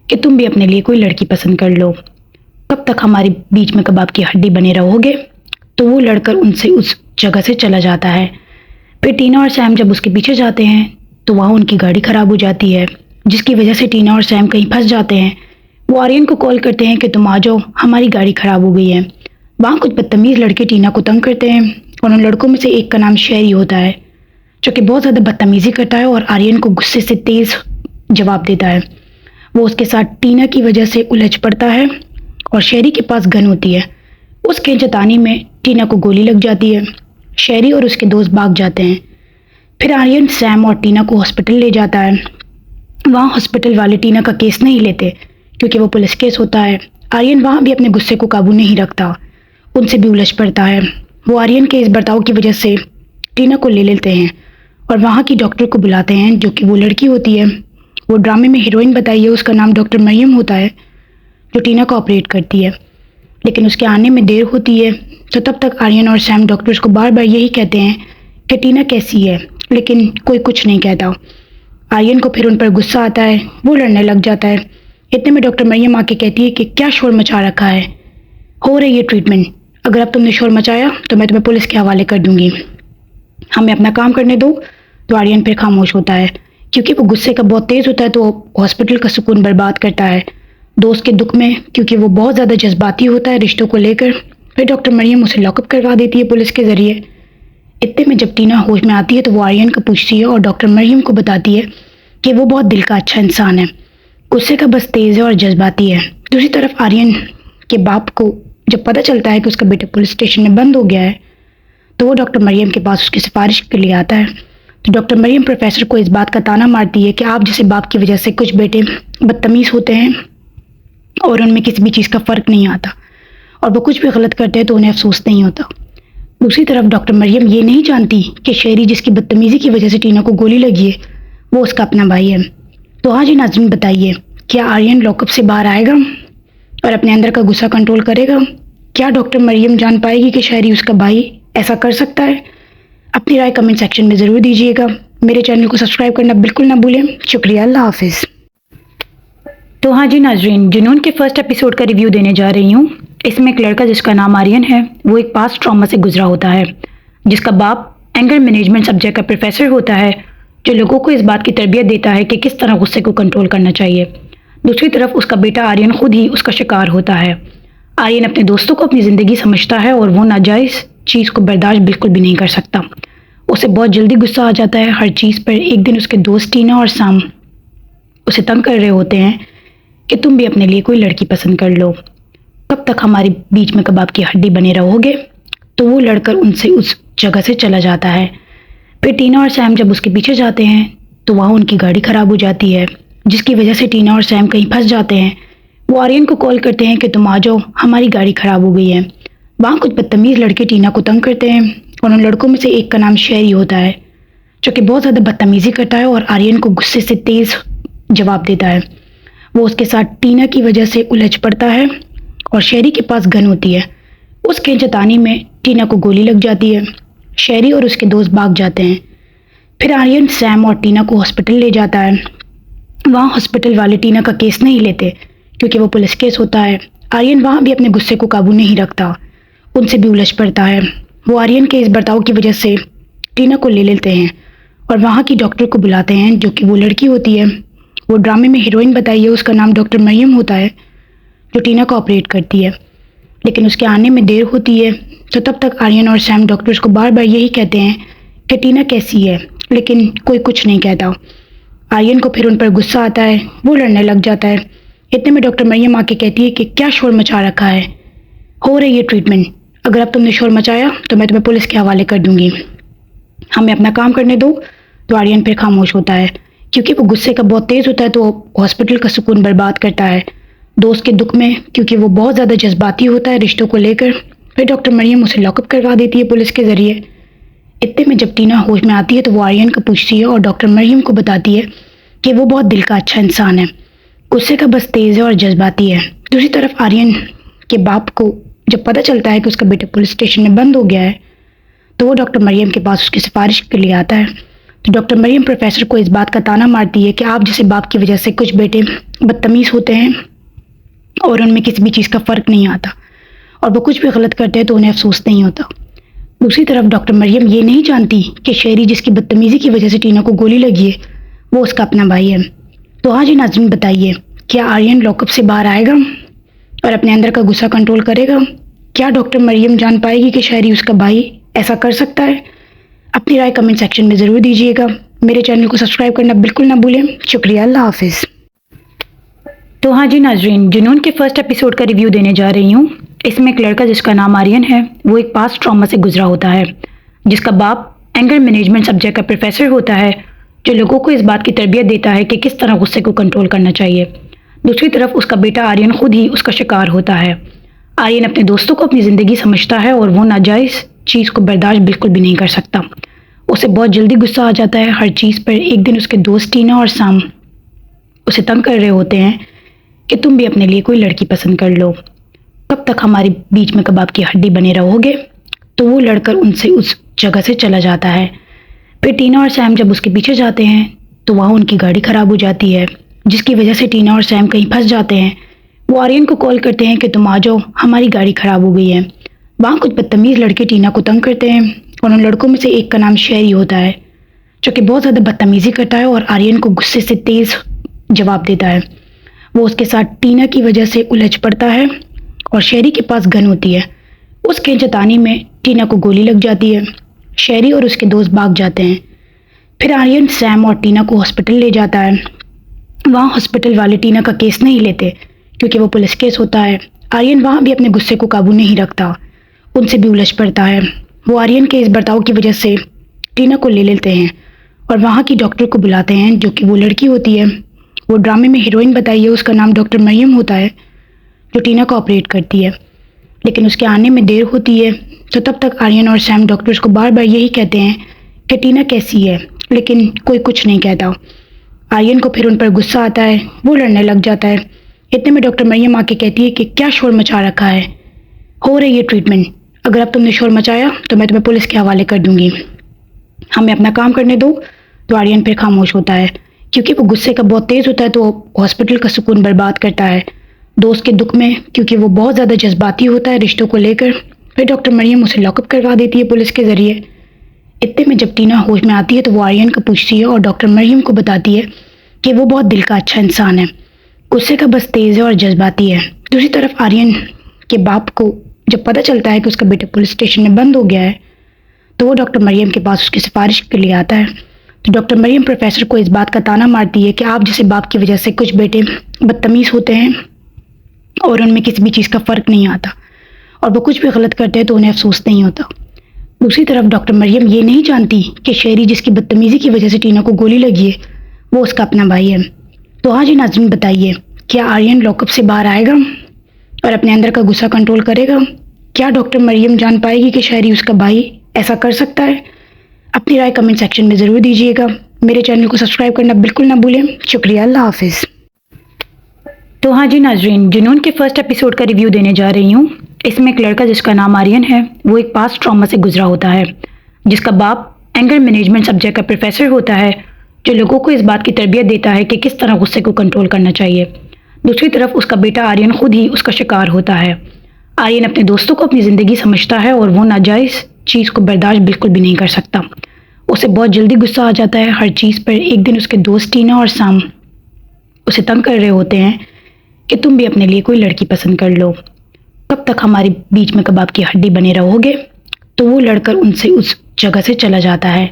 [SPEAKER 1] कि तुम भी अपने लिए कोई लड़की पसंद कर लो, कब तक हमारे बीच में कबाब की हड्डी बने रहोगे? तो वो लड़कर उनसे उस जगह से चला जाता है। फिर टीना और सैम जब उसके पीछे जाते हैं तो वहाँ उनकी गाड़ी ख़राब हो जाती है, जिसकी वजह से टीना और सैम कहीं फंस जाते हैं। वो आर्यन को कॉल करते हैं कि तुम आ जाओ, हमारी गाड़ी ख़राब हो गई है। वहाँ कुछ बदतमीज़ लड़के टीना को तंग करते हैं और उन लड़कों में से एक का नाम शेरी होता है, जो कि बहुत ज़्यादा बदतमीज़ी करता है और आर्यन को गुस्से से तेज़ जवाब देता है। वो उसके साथ टीना की वजह से उलझ पड़ता है और शेरी के पास गन होती है। उसके जताने में टीना को गोली लग जाती है। शेरी और उसके दोस्त भाग जाते हैं। फिर आर्यन सैम और टीना को हॉस्पिटल ले जाता है। वहाँ हॉस्पिटल वाले टीना का केस नहीं लेते क्योंकि वो पुलिस केस होता है। आर्यन वहाँ भी अपने गुस्से को काबू नहीं रखता, उनसे भी उलझ पड़ता है। वो आर्यन के इस बर्ताव की वजह से टीना को ले लेते हैं और वहाँ की डॉक्टर को बुलाते हैं, जो कि वो लड़की होती है। वो ड्रामे में हीरोइन बताई है, उसका नाम डॉक्टर मरियम होता है, जो टीना को ऑपरेट करती है। लेकिन उसके आने में देर होती है, तो तब तक आर्यन और सैम डॉक्टर्स को बार बार यही कहते हैं कि टीना कैसी है, लेकिन कोई कुछ नहीं कहता। आर्यन को फिर उन पर गुस्सा आता है, वो लड़ने लग जाता है। इतने में डॉक्टर मरियम आके कहती है कि क्या शोर मचा रखा है, हो रही है ट्रीटमेंट, अगर अब तुमने शोर मचाया तो मैं तुम्हें पुलिस के हवाले कर दूंगी, हमें अपना काम करने दो। तो आर्यन फिर खामोश होता है क्योंकि वो गुस्से का बहुत तेज़ होता है, तो हॉस्पिटल का सुकून बर्बाद करता है दोस्त के दुख में, क्योंकि वो बहुत ज़्यादा जज्बाती होता है रिश्तों को लेकर। फिर डॉक्टर मरियम उसे लॉकअप करवा देती है पुलिस के ज़रिए। इतने में जब टीना होश में आती है तो वो आर्यन को पूछती है और डॉक्टर मरियम को बताती है कि वो बहुत दिल का अच्छा इंसान है, गुस्से का बस तेज़ है और जज्बाती है। दूसरी तरफ आर्यन के बाप को जब पता चलता है कि उसका बेटा पुलिस स्टेशन में बंद हो गया है, तो वो डॉक्टर मरियम के पास उसकी सिफारिश के लिए आता है। तो डॉक्टर मरियम प्रोफेसर को इस बात का ताना मारती है कि आप जैसे बाप की वजह से कुछ बेटे बदतमीज़ होते हैं और उनमें किसी भी चीज़ का फ़र्क नहीं आता, और वो कुछ भी गलत करते हैं तो उन्हें अफसोस नहीं होता। दूसरी तरफ डॉक्टर मरियम ये नहीं जानती कि शेरी जिसकी बदतमीज़ी की वजह से टीना को गोली लगी है वो उसका अपना भाई है। तो हाँ जी नाज़रीन, बताइए, क्या आर्यन लॉकअप से बाहर आएगा और अपने अंदर का गुस्सा कंट्रोल करेगा? क्या डॉक्टर मरियम जान पाएगी कि शेरी उसका भाई ऐसा कर सकता है? अपनी राय कमेंट सेक्शन में ज़रूर दीजिएगा। मेरे चैनल को सब्सक्राइब करना बिल्कुल ना भूलें। शुक्रिया, अल्लाह हाफिज़। तो हाँ जी नाज़रीन, जुनून के फर्स्ट एपिसोड का रिव्यू देने जा रही हूँ। इसमें एक लड़का जिसका नाम आर्यन है, वो एक पास्ट ट्रॉमा से गुजरा होता है, जिसका बाप एंगर मैनेजमेंट सब्जेक्ट का प्रोफेसर होता है, जो लोगों को इस बात की तरबियत देता है कि किस तरह गुस्से को कंट्रोल करना चाहिए। दूसरी तरफ उसका बेटा आर्यन खुद ही उसका शिकार होता है। आर्यन अपने दोस्तों को अपनी ज़िंदगी समझता है और वो नाजायज़ चीज़ को बर्दाश्त बिल्कुल भी नहीं कर सकता। उसे बहुत जल्दी गुस्सा आ जाता है हर चीज़ पर। एक दिन उसके दोस्त टीना और साम उसे तंग कर रहे होते हैं कि तुम भी अपने लिए कोई लड़की पसंद कर लो, कब तक हमारे बीच में कबाब की हड्डी बने रहोगे? तो वो लड़कर उनसे उस जगह से चला जाता है। फिर टीना और सैम जब उसके पीछे जाते हैं तो वहाँ उनकी गाड़ी ख़राब हो जाती है, जिसकी वजह से टीना और सैम कहीं फंस जाते हैं। वो आर्यन को कॉल करते हैं कि तुम आ जाओ, हमारी गाड़ी ख़राब हो गई है। वहाँ कुछ बदतमीज़ लड़के टीना को तंग करते हैं और उन लड़कों में से एक का नाम शेरी होता है, जो कि बहुत ज़्यादा बदतमीज़ी करता है और आर्यन को गुस्से से तेज़ जवाब देता है। वो उसके साथ टीना की वजह से उलझ पड़ता है और शेरी के पास गन होती है। उस खींचतानी में टीना को गोली लग जाती है। शेरी और उसके दोस्त भाग जाते हैं। फिर आर्यन सैम और टीना को हॉस्पिटल ले जाता है। वहाँ हॉस्पिटल वाले टीना का केस नहीं लेते क्योंकि वो पुलिस केस होता है। आर्यन वहाँ भी अपने गुस्से को काबू नहीं रखता, उनसे भी उलझ पड़ता है। वो आर्यन के इस बर्ताव की वजह से टीना को ले लेते हैं और वहाँ की डॉक्टर को बुलाते हैं, जो कि वो लड़की होती है। वो ड्रामे में हीरोइन बताई है, उसका नाम डॉक्टर मरियम होता है, जो टीना को ऑपरेट करती है। लेकिन उसके आने में देर होती है, तो तब तक आर्यन और सैम डॉक्टर्स को बार बार यही कहते हैं कि टीना कैसी है, लेकिन कोई कुछ नहीं कहता। आर्यन को फिर उन पर गुस्सा आता है, वो लड़ने लग जाता है। इतने में डॉक्टर मरियम आके कहती है कि क्या शोर मचा रखा है, हो रही है ट्रीटमेंट, अगर अब तुमने शोर मचाया तो मैं तुम्हें पुलिस के हवाले कर दूंगी, हमें अपना काम करने दो। तो आर्यन फिर खामोश होता है, क्योंकि वो गुस्से का बहुत तेज़ होता है, तो हॉस्पिटल का सुकून बर्बाद करता है दोस्त के दुख में, क्योंकि वो बहुत ज़्यादा जज्बाती होता है रिश्तों को लेकर। फिर डॉक्टर मरियम उसे लॉकअप करवा देती है पुलिस के ज़रिए। इतने में जब टीना होश में आती है तो वो आर्यन को पूछती है और डॉक्टर मरियम को बताती है कि वो बहुत दिल का अच्छा इंसान है, गुस्से का बस तेज़ है और जज्बाती है। दूसरी तरफ आर्यन के बाप को जब पता चलता है कि उसका बेटा पुलिस स्टेशन में बंद हो गया है, तो वो डॉक्टर मरियम के पास उसकी सिफारिश के लिए आता है। तो डॉक्टर मरियम प्रोफेसर को इस बात का ताना मारती है कि आप जैसे बाप की वजह से कुछ बेटे बदतमीज़ होते हैं और उनमें किसी भी चीज़ का फ़र्क नहीं आता, और वो कुछ भी गलत करते हैं तो उन्हें अफसोस नहीं होता। दूसरी तरफ डॉक्टर मरियम ये नहीं जानती कि शेरी जिसकी बदतमीज़ी की वजह से टीना को गोली लगी है, वो उसका अपना भाई है। तो हाँ जी नाज़रीन, बताइए, क्या आर्यन लॉकअप से बाहर आएगा और अपने अंदर का गुस्सा कंट्रोल करेगा? क्या डॉक्टर मरियम जान पाएगी कि शेरी उसका भाई ऐसा कर सकता है? अपनी राय कमेंट सेक्शन में ज़रूर दीजिएगा। मेरे चैनल को सब्सक्राइब करना बिल्कुल ना भूलें। शुक्रिया, अल्लाह हाफिज़। तो हाँ जी नाजरीन, जुनून के फर्स्ट एपिसोड का रिव्यू देने जा रही हूँ। इसमें एक लड़का जिसका नाम आर्यन है, वो एक पास्ट ट्रॉमा से गुजरा होता है, जिसका बाप एंगर मैनेजमेंट सब्जेक्ट का प्रोफेसर होता है, जो लोगों को इस बात की तरबियत देता है कि किस तरह गुस्से को कंट्रोल करना चाहिए। दूसरी तरफ उसका बेटा आर्यन खुद ही उसका शिकार होता है। आर्यन अपने दोस्तों को अपनी ज़िंदगी समझता है और वो नाजायज़ चीज़ को बर्दाश्त बिल्कुल भी नहीं कर सकता। उसे बहुत जल्दी गुस्सा आ जाता है हर चीज़ पर। एक दिन उसके दोस्त टीना और साम उसे तंग कर रहे होते हैं कि तुम भी अपने लिए कोई लड़की पसंद कर लो, कब तक हमारे बीच में कबाब की हड्डी बने रहोगे। तो वो लड़कर उनसे उस जगह से चला जाता है। फिर टीना और सैम जब उसके पीछे जाते हैं तो वहाँ उनकी गाड़ी ख़राब हो जाती है, जिसकी वजह से टीना और सैम कहीं फंस जाते हैं। वो आर्यन को कॉल करते हैं कि तुम आ जाओ, हमारी गाड़ी ख़राब हो गई है। वहाँ कुछ बदतमीज़ लड़के टीना को तंग करते हैं और उन लड़कों में से एक का नाम शेरी होता है, जो कि बहुत ज़्यादा बदतमीज़ी करता है और आर्यन को गुस्से से तेज़ जवाब देता है। वो उसके साथ टीना की वजह से उलझ पड़ता है और शेरी के पास गन होती है। उस खींचतानी में टीना को गोली लग जाती है। शेरी और उसके दोस्त भाग जाते हैं। फिर आर्यन सैम और टीना को हॉस्पिटल ले जाता है। वहाँ हॉस्पिटल वाले टीना का केस नहीं लेते क्योंकि वो पुलिस केस होता है। आर्यन वहाँ भी अपने गुस्से को काबू नहीं रखता, उनसे भी उलझ पड़ता है। वो आर्यन के इस बर्ताव की वजह से टीना को ले लेते हैं और वहाँ की डॉक्टर को बुलाते हैं, जो कि वो लड़की होती है। वो ड्रामे में हीरोइन बताई है, उसका नाम डॉक्टर मरियम होता है, जो टीना को ऑपरेट करती है। लेकिन उसके आने में देर होती है, तो तब तक आर्यन और सैम डॉक्टर्स को बार बार यही कहते हैं कि टीना कैसी है, लेकिन कोई कुछ नहीं कहता। आर्यन को फिर उन पर गुस्सा आता है, वो लड़ने लग जाता है। इतने में डॉक्टर मरियम आके कहती है कि क्या शोर मचा रखा है, हो रही है ट्रीटमेंट, अगर अब तुमने शोर मचाया तो मैं तुम्हें पुलिस के हवाले कर दूंगी, हमें अपना काम करने दो। तो आर्यन फिर खामोश होता है, क्योंकि वो गुस्से का बहुत तेज़ होता है, तो हॉस्पिटल का सुकून बर्बाद करता है दोस्त के दुख में, क्योंकि वो बहुत ज़्यादा जज्बाती होता है रिश्तों को लेकर। फिर डॉक्टर मरियम उसे लॉकअप करवा देती है पुलिस के ज़रिए। इतने में जब टीना होश में आती है तो वो आर्यन को पूछती है और डॉक्टर मरियम को बताती है कि वो बहुत दिल का अच्छा इंसान है, गुस्से का बस तेज़ है और जज्बाती है। दूसरी तरफ आर्यन के बाप को जब पता चलता है कि उसका बेटा पुलिस स्टेशन में बंद हो गया है, तो वो डॉक्टर मरियम के पास उसकी सिफारिश के लिए आता है। तो डॉक्टर मरियम प्रोफेसर को इस बात का ताना मारती है कि आप जैसे बाप की वजह से कुछ बेटे बदतमीज़ होते हैं और उनमें किसी भी चीज़ का फ़र्क नहीं आता, और वो कुछ भी गलत करते हैं तो उन्हें अफसोस नहीं होता। दूसरी तरफ डॉक्टर मरियम ये नहीं जानती कि शेरी जिसकी बदतमीज़ी की वजह से टीना को गोली लगी है, वो उसका अपना भाई है। तो हाँ जी नाज़रीन, बताइए, क्या आर्यन लॉकअप से बाहर आएगा और अपने अंदर का गुस्सा कंट्रोल करेगा? क्या डॉक्टर मरियम जान पाएगी कि शेरी उसका भाई ऐसा कर सकता है? अपनी राय कमेंट सेक्शन में ज़रूर दीजिएगा। मेरे चैनल को सब्सक्राइब करना बिल्कुल ना भूलें। शुक्रिया, अल्लाह हाफिज़। तो हाँ जी नाजरीन, जुनून के फर्स्ट एपिसोड का रिव्यू देने जा रही हूँ। इसमें एक लड़का जिसका नाम आर्यन है, वो एक पास्ट ट्रॉमा से गुजरा होता है, जिसका बाप एंगर मैनेजमेंट सब्जेक्ट का प्रोफेसर होता है, जो लोगों को इस बात की तरबियत देता है कि किस तरह गुस्से को कंट्रोल करना चाहिए। दूसरी तरफ उसका बेटा आर्यन खुद ही उसका शिकार होता है। आर्यन अपने दोस्तों को अपनी ज़िंदगी समझता है और वो नाजायज़ चीज़ को बर्दाश्त बिल्कुल भी नहीं कर सकता। उसे बहुत जल्दी गुस्सा आ जाता है हर चीज़ पर। एक दिन उसके दोस्त टीना और साम उसे तंग कर रहे होते हैं कि तुम भी अपने लिए कोई लड़की पसंद कर लो, कब तक हमारे बीच में कबाब की हड्डी बने रहोगे। तो वो लड़कर उनसे उस जगह से चला जाता है।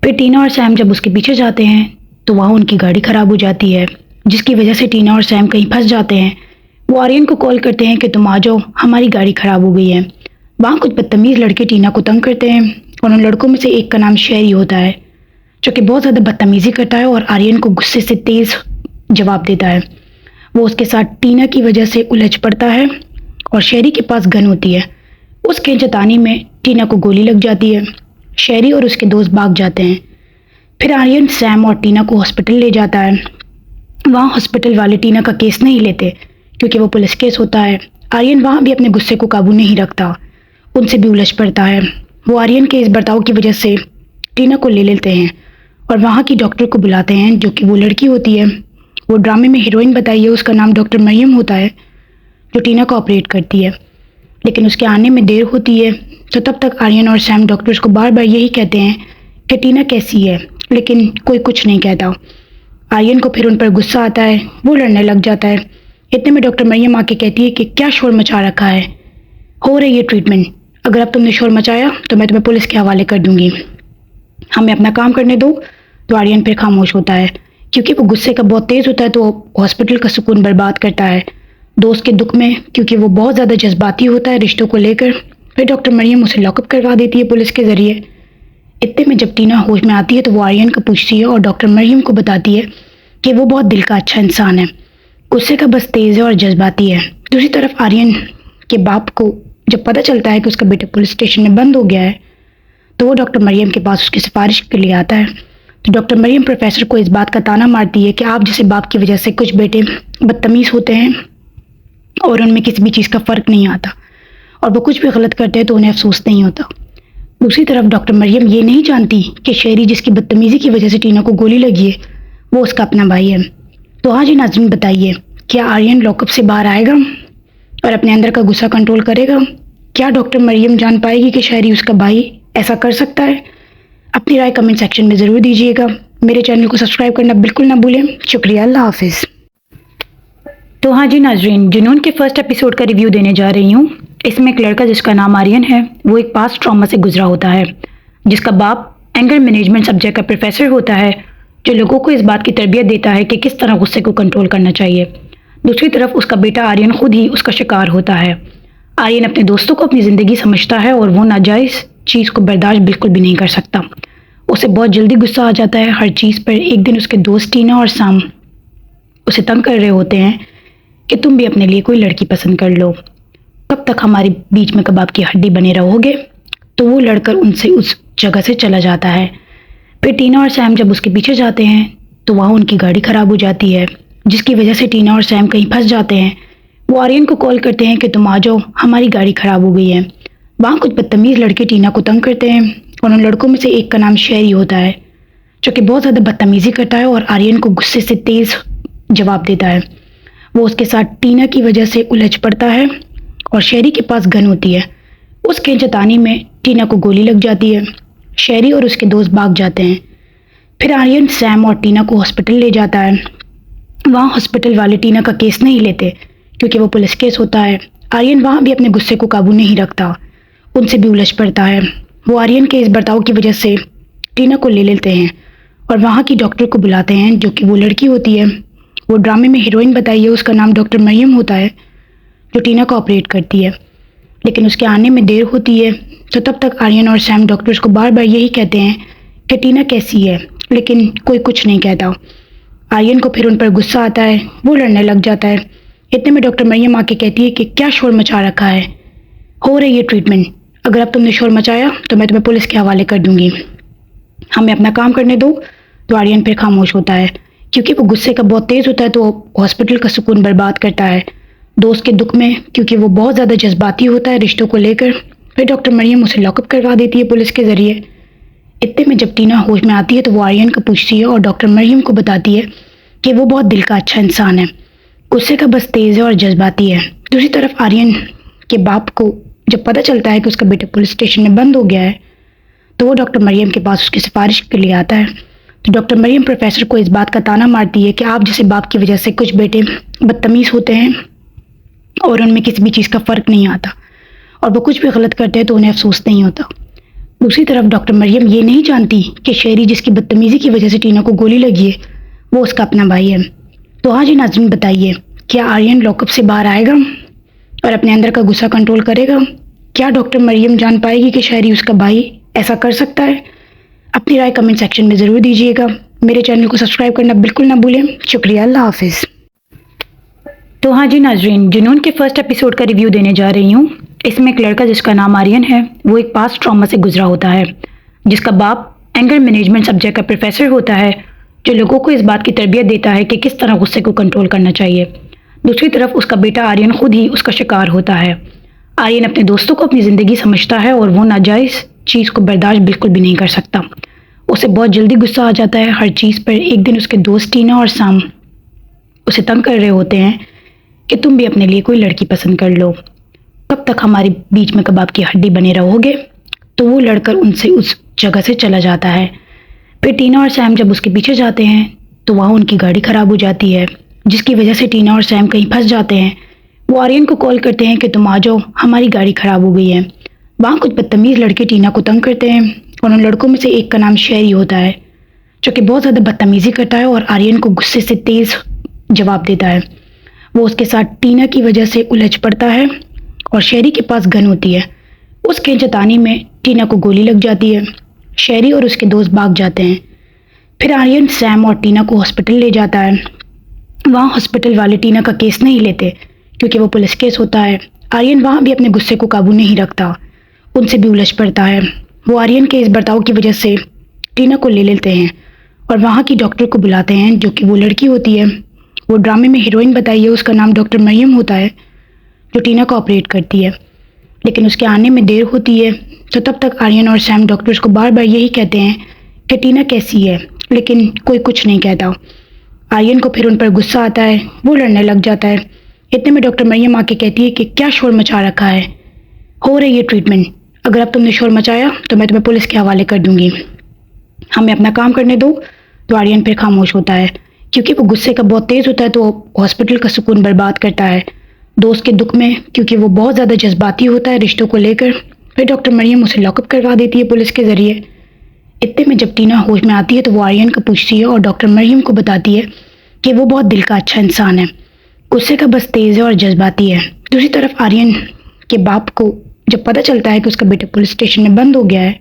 [SPEAKER 1] फिर टीना और सैम जब उसके पीछे जाते हैं तो वहाँ उनकी गाड़ी ख़राब हो जाती है, जिसकी वजह से टीना और सैम कहीं फंस जाते हैं। वो आर्यन को कॉल करते हैं कि तुम आ जाओ, हमारी गाड़ी ख़राब हो गई है। वहाँ कुछ बदतमीज़ लड़के टीना को तंग करते हैं और उन लड़कों में से एक का नाम शेरी होता है, जो कि बहुत ज़्यादा बदतमीज़ी करता है और आर्यन को गुस्से से तेज़ जवाब देता है। वो उसके साथ टीना की वजह से उलझ पड़ता है और शेरी के पास गन होती है। उसके जताने में टीना को गोली लग जाती है। शेरी और उसके दोस्त भाग जाते हैं। फिर आर्यन सैम और टीना को हॉस्पिटल ले जाता है। वहाँ हॉस्पिटल वाले टीना का केस नहीं लेते क्योंकि वो पुलिस केस होता है। आर्यन वहाँ भी अपने गुस्से को काबू नहीं रखता, उनसे भी उलझ पड़ता है। वो आर्यन के इस बर्ताव की वजह से टीना को ले लेते हैं और वहाँ की डॉक्टर को बुलाते हैं, जो कि वो लड़की होती है। वो ड्रामे में हीरोइन बताई है, उसका नाम डॉक्टर मरियम होता है, जो टीना को ऑपरेट करती है। लेकिन उसके आने में देर होती है, तो तब तक आर्यन और सैम डॉक्टर्स को बार बार यही कहते हैं कि टीना कैसी है, लेकिन कोई कुछ नहीं कहता। आर्यन को फिर उन पर गुस्सा आता है, वो लड़ने लग जाता है। इतने में डॉक्टर मरियम आके कहती है कि क्या शोर मचा रखा है, हो रही है ट्रीटमेंट, अगर अब तुमने शोर मचाया तो मैं तुम्हें पुलिस के हवाले कर दूंगी, हमें अपना काम करने दो। तो आर्यन फिर खामोश होता है क्योंकि वो गुस्से का बहुत तेज़ होता है, तो हॉस्पिटल का सुकून बर्बाद करता है दोस्त के दुख में, क्योंकि वो बहुत ज़्यादा जज्बाती होता है रिश्तों को लेकर। फिर डॉक्टर मरियम उसे लॉकअप करवा देती है पुलिस के ज़रिए। इतने में जब टीना होश में आती है तो वो आर्यन को पूछती है और डॉक्टर मरियम को बताती है कि वो बहुत दिल का अच्छा इंसान है, गुस्से का बस तेज़ है और जज्बाती है। दूसरी तरफ आर्यन के बाप को जब पता चलता है कि उसका बेटा पुलिस स्टेशन में बंद हो गया है, तो वो डॉक्टर मरियम के पास उसकी सिफारिश के लिए आता है। तो डॉक्टर मरियम प्रोफेसर को इस बात का ताना मारती है कि आप जैसे बाप की वजह से कुछ बेटे बदतमीज़ होते हैं और उनमें किसी भी चीज़ का फ़र्क नहीं आता, और वो कुछ भी गलत करते हैं तो उन्हें अफसोस नहीं होता। दूसरी तरफ डॉक्टर मरियम ये नहीं जानती कि शेरी जिसकी बदतमीज़ी की वजह से टीना को गोली लगी है, वो उसका अपना भाई है। तो हाँ जी नाज़रीन, बताइए क्या आर्यन लॉकअप से बाहर आएगा और अपने अंदर का गुस्सा कंट्रोल करेगा? क्या डॉक्टर मरियम जान पाएगी कि शेरी उसका भाई ऐसा कर सकता है? अपनी राय कमेंट सेक्शन में ज़रूर दीजिएगा। मेरे चैनल को सब्सक्राइब करना बिल्कुल ना भूलें। शुक्रिया, अल्लाह हाफिज़। तो हाँ जी नाजरीन, जुनून के फर्स्ट एपिसोड का रिव्यू देने जा रही हूँ। इसमें एक लड़का जिसका नाम आर्यन है, वो एक पास्ट ट्रॉमा से गुजरा होता है, जिसका बाप एंगर मैनेजमेंट सब्जेक्ट का प्रोफेसर होता है, जो लोगों को इस बात की तरबियत देता है कि किस तरह गुस्से को कंट्रोल करना चाहिए। दूसरी तरफ उसका बेटा आर्यन खुद ही उसका शिकार होता है। आर्यन अपने दोस्तों को अपनी ज़िंदगी समझता है और वो नाजायज़ चीज़ को बर्दाश्त बिल्कुल भी नहीं कर सकता। उसे बहुत जल्दी गुस्सा आ जाता है हर चीज़ पर। एक दिन उसके दोस्त टीना और साम उसे तंग कर रहे होते हैं कि तुम भी अपने लिए कोई लड़की पसंद कर लो, कब तक हमारे बीच में कबाब की हड्डी बने रहोगे। तो वो लड़कर उनसे उस जगह से चला जाता है। फिर टीना और सैम जब उसके पीछे जाते हैं तो वहाँ उनकी गाड़ी ख़राब हो जाती है, जिसकी वजह से टीना और सैम कहीं फंस जाते हैं। वो आर्यन को कॉल करते हैं कि तुम आ जाओ, हमारी गाड़ी ख़राब हो गई है। वहाँ कुछ बदतमीज़ लड़के टीना को तंग करते हैं और उन लड़कों में से एक का नाम शेरी होता है, जो कि बहुत ज़्यादा बदतमीज़ी करता है और आर्यन को गुस्से से तेज़ जवाब देता है। वो उसके साथ टीना की वजह से उलझ पड़ता है और शेरी के पास गन होती है। उसके जताने में टीना को गोली लग जाती है। शेरी और उसके दोस्त भाग जाते हैं। फिर आर्यन सैम और टीना को हॉस्पिटल ले जाता है। वहाँ हॉस्पिटल वाले टीना का केस नहीं लेते क्योंकि वो पुलिस केस होता है। आर्यन वहाँ भी अपने गुस्से को काबू नहीं रखता, उनसे भी उलझ पड़ता है। वो आर्यन के इस बर्ताव की वजह से टीना को ले लेते हैं और वहाँ की डॉक्टर को बुलाते हैं, जो कि वो लड़की होती है। वो ड्रामे में हीरोइन बताई है, उसका नाम डॉक्टर मरियम होता है, जो टीना को ऑपरेट करती है। लेकिन उसके आने में देर होती है, तो तब तक आर्यन और सैम डॉक्टर्स को बार बार यही कहते हैं कि टीना कैसी है, लेकिन कोई कुछ नहीं कहता। आर्यन को फिर उन पर गुस्सा आता है, वो लड़ने लग जाता है। इतने में डॉक्टर मरियम आके कहती है कि क्या शोर मचा रखा है, हो रही है ट्रीटमेंट, अगर अब तुमने शोर मचाया तो मैं तुम्हें पुलिस के हवाले कर दूंगी। हमें अपना काम करने दो। तो आर्यन फिर खामोश होता है क्योंकि वो गुस्से का बहुत तेज होता है, तो हॉस्पिटल का सुकून बर्बाद करता है दोस्त के दुख में, क्योंकि वो बहुत ज़्यादा जज्बाती होता है रिश्तों को लेकर। फिर डॉक्टर मरियम उसे लॉकअप करवा देती है पुलिस के ज़रिए। इतने में जब टीना होश में आती है तो वो आर्यन को पूछती है और डॉक्टर मरियम को बताती है कि वो बहुत दिल का अच्छा इंसान है, गुस्से का बस तेज है और जज्बाती है। दूसरी तरफ आर्यन के बाप को जब पता चलता है कि उसका बेटा पुलिस स्टेशन में बंद हो गया है, तो वो डॉक्टर मरियम के पास उसकी सिफारिश के लिए आता है। तो डॉक्टर मरियम प्रोफेसर को इस बात का ताना मारती है कि आप जैसे बाप की वजह से कुछ बेटे बदतमीज़ होते हैं और उनमें किसी भी चीज़ का फ़र्क नहीं आता, और वो कुछ भी गलत करते हैं तो उन्हें अफसोस नहीं होता। दूसरी तरफ डॉक्टर मरियम ये नहीं जानती कि शेरी जिसकी बदतमीज़ी की वजह से टीना को गोली लगी है वो उसका अपना भाई है। तो हाँ जी नाज़रीन, बताइए, क्या आर्यन लॉकअप से बाहर आएगा और अपने अंदर का गुस्सा कंट्रोल करेगा? क्या डॉक्टर मरियम जान पाएगी कि शेरी उसका भाई ऐसा कर सकता है? अपनी राय कमेंट सेक्शन में ज़रूर दीजिएगा। मेरे चैनल को सब्सक्राइब करना बिल्कुल ना भूलें। शुक्रिया, अल्लाह हाफिज़। तो हाँ जी नाज़रीन, जुनून के फर्स्ट एपिसोड का रिव्यू देने जा रही हूँ। इसमें एक लड़का जिसका नाम आर्यन है, वो एक पास्ट ट्रॉमा से गुजरा होता है, जिसका बाप एंगर मैनेजमेंट सब्जेक्ट का प्रोफेसर होता है, जो लोगों को इस बात की तरबियत देता है कि किस तरह गुस्से को कंट्रोल करना चाहिए। दूसरी तरफ उसका बेटा आर्यन खुद ही उसका शिकार होता है। आर्यन अपने दोस्तों को अपनी ज़िंदगी समझता है और वो नाजायज़ चीज़ को बर्दाश्त बिल्कुल भी नहीं कर सकता। उसे बहुत जल्दी गुस्सा आ जाता है हर चीज़ पर। एक दिन उसके दोस्त टीना और साम उसे तंग कर रहे होते हैं कि तुम भी अपने लिए कोई लड़की पसंद कर लो, कब तक हमारे बीच में कबाब की हड्डी बने रहोगे? तो वो लड़कर उनसे उस जगह से चला जाता है। फिर टीना और सैम जब उसके पीछे जाते हैं तो वहाँ उनकी गाड़ी ख़राब हो जाती है, जिसकी वजह से टीना और सैम कहीं फंस जाते हैं। वो आर्यन को कॉल करते हैं कि तुम आ जाओ, हमारी गाड़ी ख़राब हो गई है। वहाँ कुछ बदतमीज़ लड़के टीना को तंग करते हैं और उन लड़कों में से एक का नाम शेरी होता है, जो कि बहुत ज़्यादा बदतमीज़ी करता है और आर्यन को गुस्से से तेज़ जवाब देता है। वो उसके साथ टीना की वजह से उलझ पड़ता है और शेरी के पास गन होती है। उसके जताने में टीना को गोली लग जाती है। शेरी और उसके दोस्त भाग जाते हैं। फिर आर्यन सैम और टीना को हॉस्पिटल ले जाता है। वहाँ हॉस्पिटल वाले टीना का केस नहीं लेते क्योंकि वो पुलिस केस होता है। आर्यन वहाँ भी अपने गुस्से को काबू नहीं रखता, उनसे भी उलझ पड़ता है। वो आर्यन के इस बर्ताव की वजह से टीना को ले लेते हैं और वहाँ की डॉक्टर को बुलाते हैं, जो कि वो लड़की होती है। वो ड्रामे में हीरोइन बताई है, उसका नाम डॉक्टर मरियम होता है, जो टीना को ऑपरेट करती है। लेकिन उसके आने में देर होती है, तो तब तक आर्यन और सैम डॉक्टर्स को बार बार यही कहते हैं कि टीना कैसी है, लेकिन कोई कुछ नहीं कहता। आर्यन को फिर उन पर गुस्सा आता है, वो लड़ने लग जाता है। इतने में डॉक्टर मरियम आके कहती है कि क्या शोर मचा रखा है, हो रही है ट्रीटमेंट, अगर अब तुमने शोर मचाया तो मैं तुम्हें पुलिस के हवाले कर दूंगी। हमें अपना काम करने दो। तो आर्यन फिर खामोश होता है क्योंकि वो गुस्से का बहुत तेज़ होता है, तो हॉस्पिटल का सुकून बर्बाद करता है दोस्त के दुख में, क्योंकि वो बहुत ज़्यादा जज्बाती होता है रिश्तों को लेकर। फिर डॉक्टर मरियम उसे लॉकअप करवा देती है पुलिस के ज़रिए। इतने में जब टीना होश में आती है तो वो आर्यन को पूछती है और डॉक्टर मरियम को बताती है कि वो बहुत दिल का अच्छा इंसान है, गुस्से का बस तेज़ है और जज्बाती है। दूसरी तरफ आर्यन के बाप को जब पता चलता है कि उसका बेटा पुलिस स्टेशन में बंद हो गया है,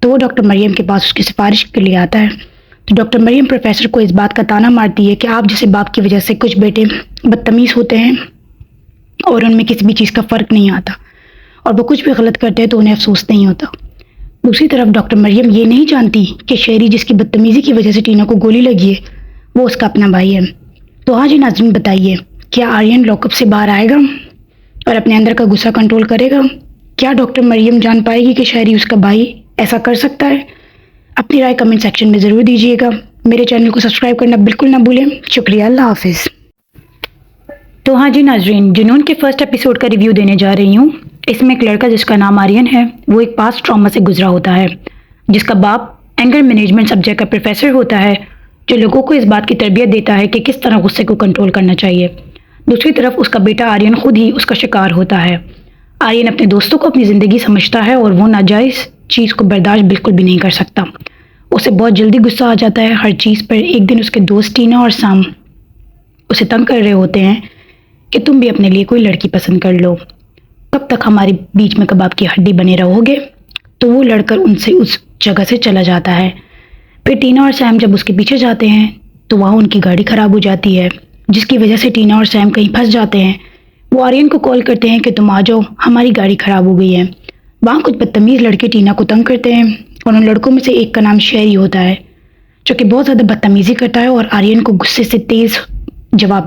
[SPEAKER 1] तो वो डॉक्टर मरियम के पास उसकी सिफारिश के लिए आता है। तो डॉक्टर मरियम प्रोफेसर को इस बात का ताना मारती है कि आप जैसे बाप की वजह से कुछ बेटे बदतमीज़ होते हैं और उनमें किसी भी चीज़ का फ़र्क नहीं आता, और वो कुछ भी गलत करते हैं तो उन्हें अफसोस नहीं होता। दूसरी तरफ डॉक्टर मरियम ये नहीं जानती कि शेरी जिसकी बदतमीज़ी की वजह से टीना को गोली लगी है वो उसका अपना भाई है। तो हाँ जी नाज़रीन, बताइए, क्या आर्यन लॉकअप से बाहर आएगा और अपने अंदर का गुस्सा कंट्रोल करेगा? क्या डॉक्टर मरियम जान पाएगी कि शेरी उसका भाई ऐसा कर सकता है? अपनी राय कमेंट सेक्शन में ज़रूर दीजिएगा। मेरे चैनल को सब्सक्राइब करना बिल्कुल ना भूलें। शुक्रिया, अल्लाह हाफिज़। तो हाँ जी नाज़रीन, जुनून के फर्स्ट एपिसोड का रिव्यू देने जा रही हूँ। इसमें एक लड़का जिसका नाम आर्यन है, वो एक पास्ट ट्रॉमा से गुजरा होता है, जिसका बाप एंगर मैनेजमेंट सब्जेक्ट का प्रोफेसर होता है, जो लोगों को इस बात की तरबियत देता है कि किस तरह गुस्से को कंट्रोल करना चाहिए। दूसरी तरफ उसका बेटा आर्यन खुद ही उसका शिकार होता है। आर्यन अपने दोस्तों को अपनी ज़िंदगी समझता है और वो नाजायज़ चीज़ को बर्दाश्त बिल्कुल भी नहीं कर सकता। उसे बहुत जल्दी गुस्सा आ जाता है हर चीज़ पर। एक दिन उसके दोस्त टीना और साम उसे तंग कर रहे होते हैं कि तुम भी अपने लिए कोई लड़की पसंद कर लो, कब तक हमारे बीच में कबाब की हड्डी बने रहोगे? तो वो लड़कर उनसे उस जगह से चला जाता है। फिर टीना और सैम जब उसके पीछे जाते हैं तो वहाँ उनकी गाड़ी ख़राब हो जाती है, जिसकी वजह से टीना और सैम कहीं फंस जाते हैं। वो आर्यन को कॉल करते हैं कि तुम आ जाओ, हमारी गाड़ी ख़राब हो गई है। वहाँ कुछ बदतमीज़ लड़के टीना को तंग करते हैं और उन लड़कों में से एक का नाम शेरी होता है, जो कि बहुत ज़्यादा बदतमीज़ी करता है और आर्यन को गुस्से से तेज़ जवाब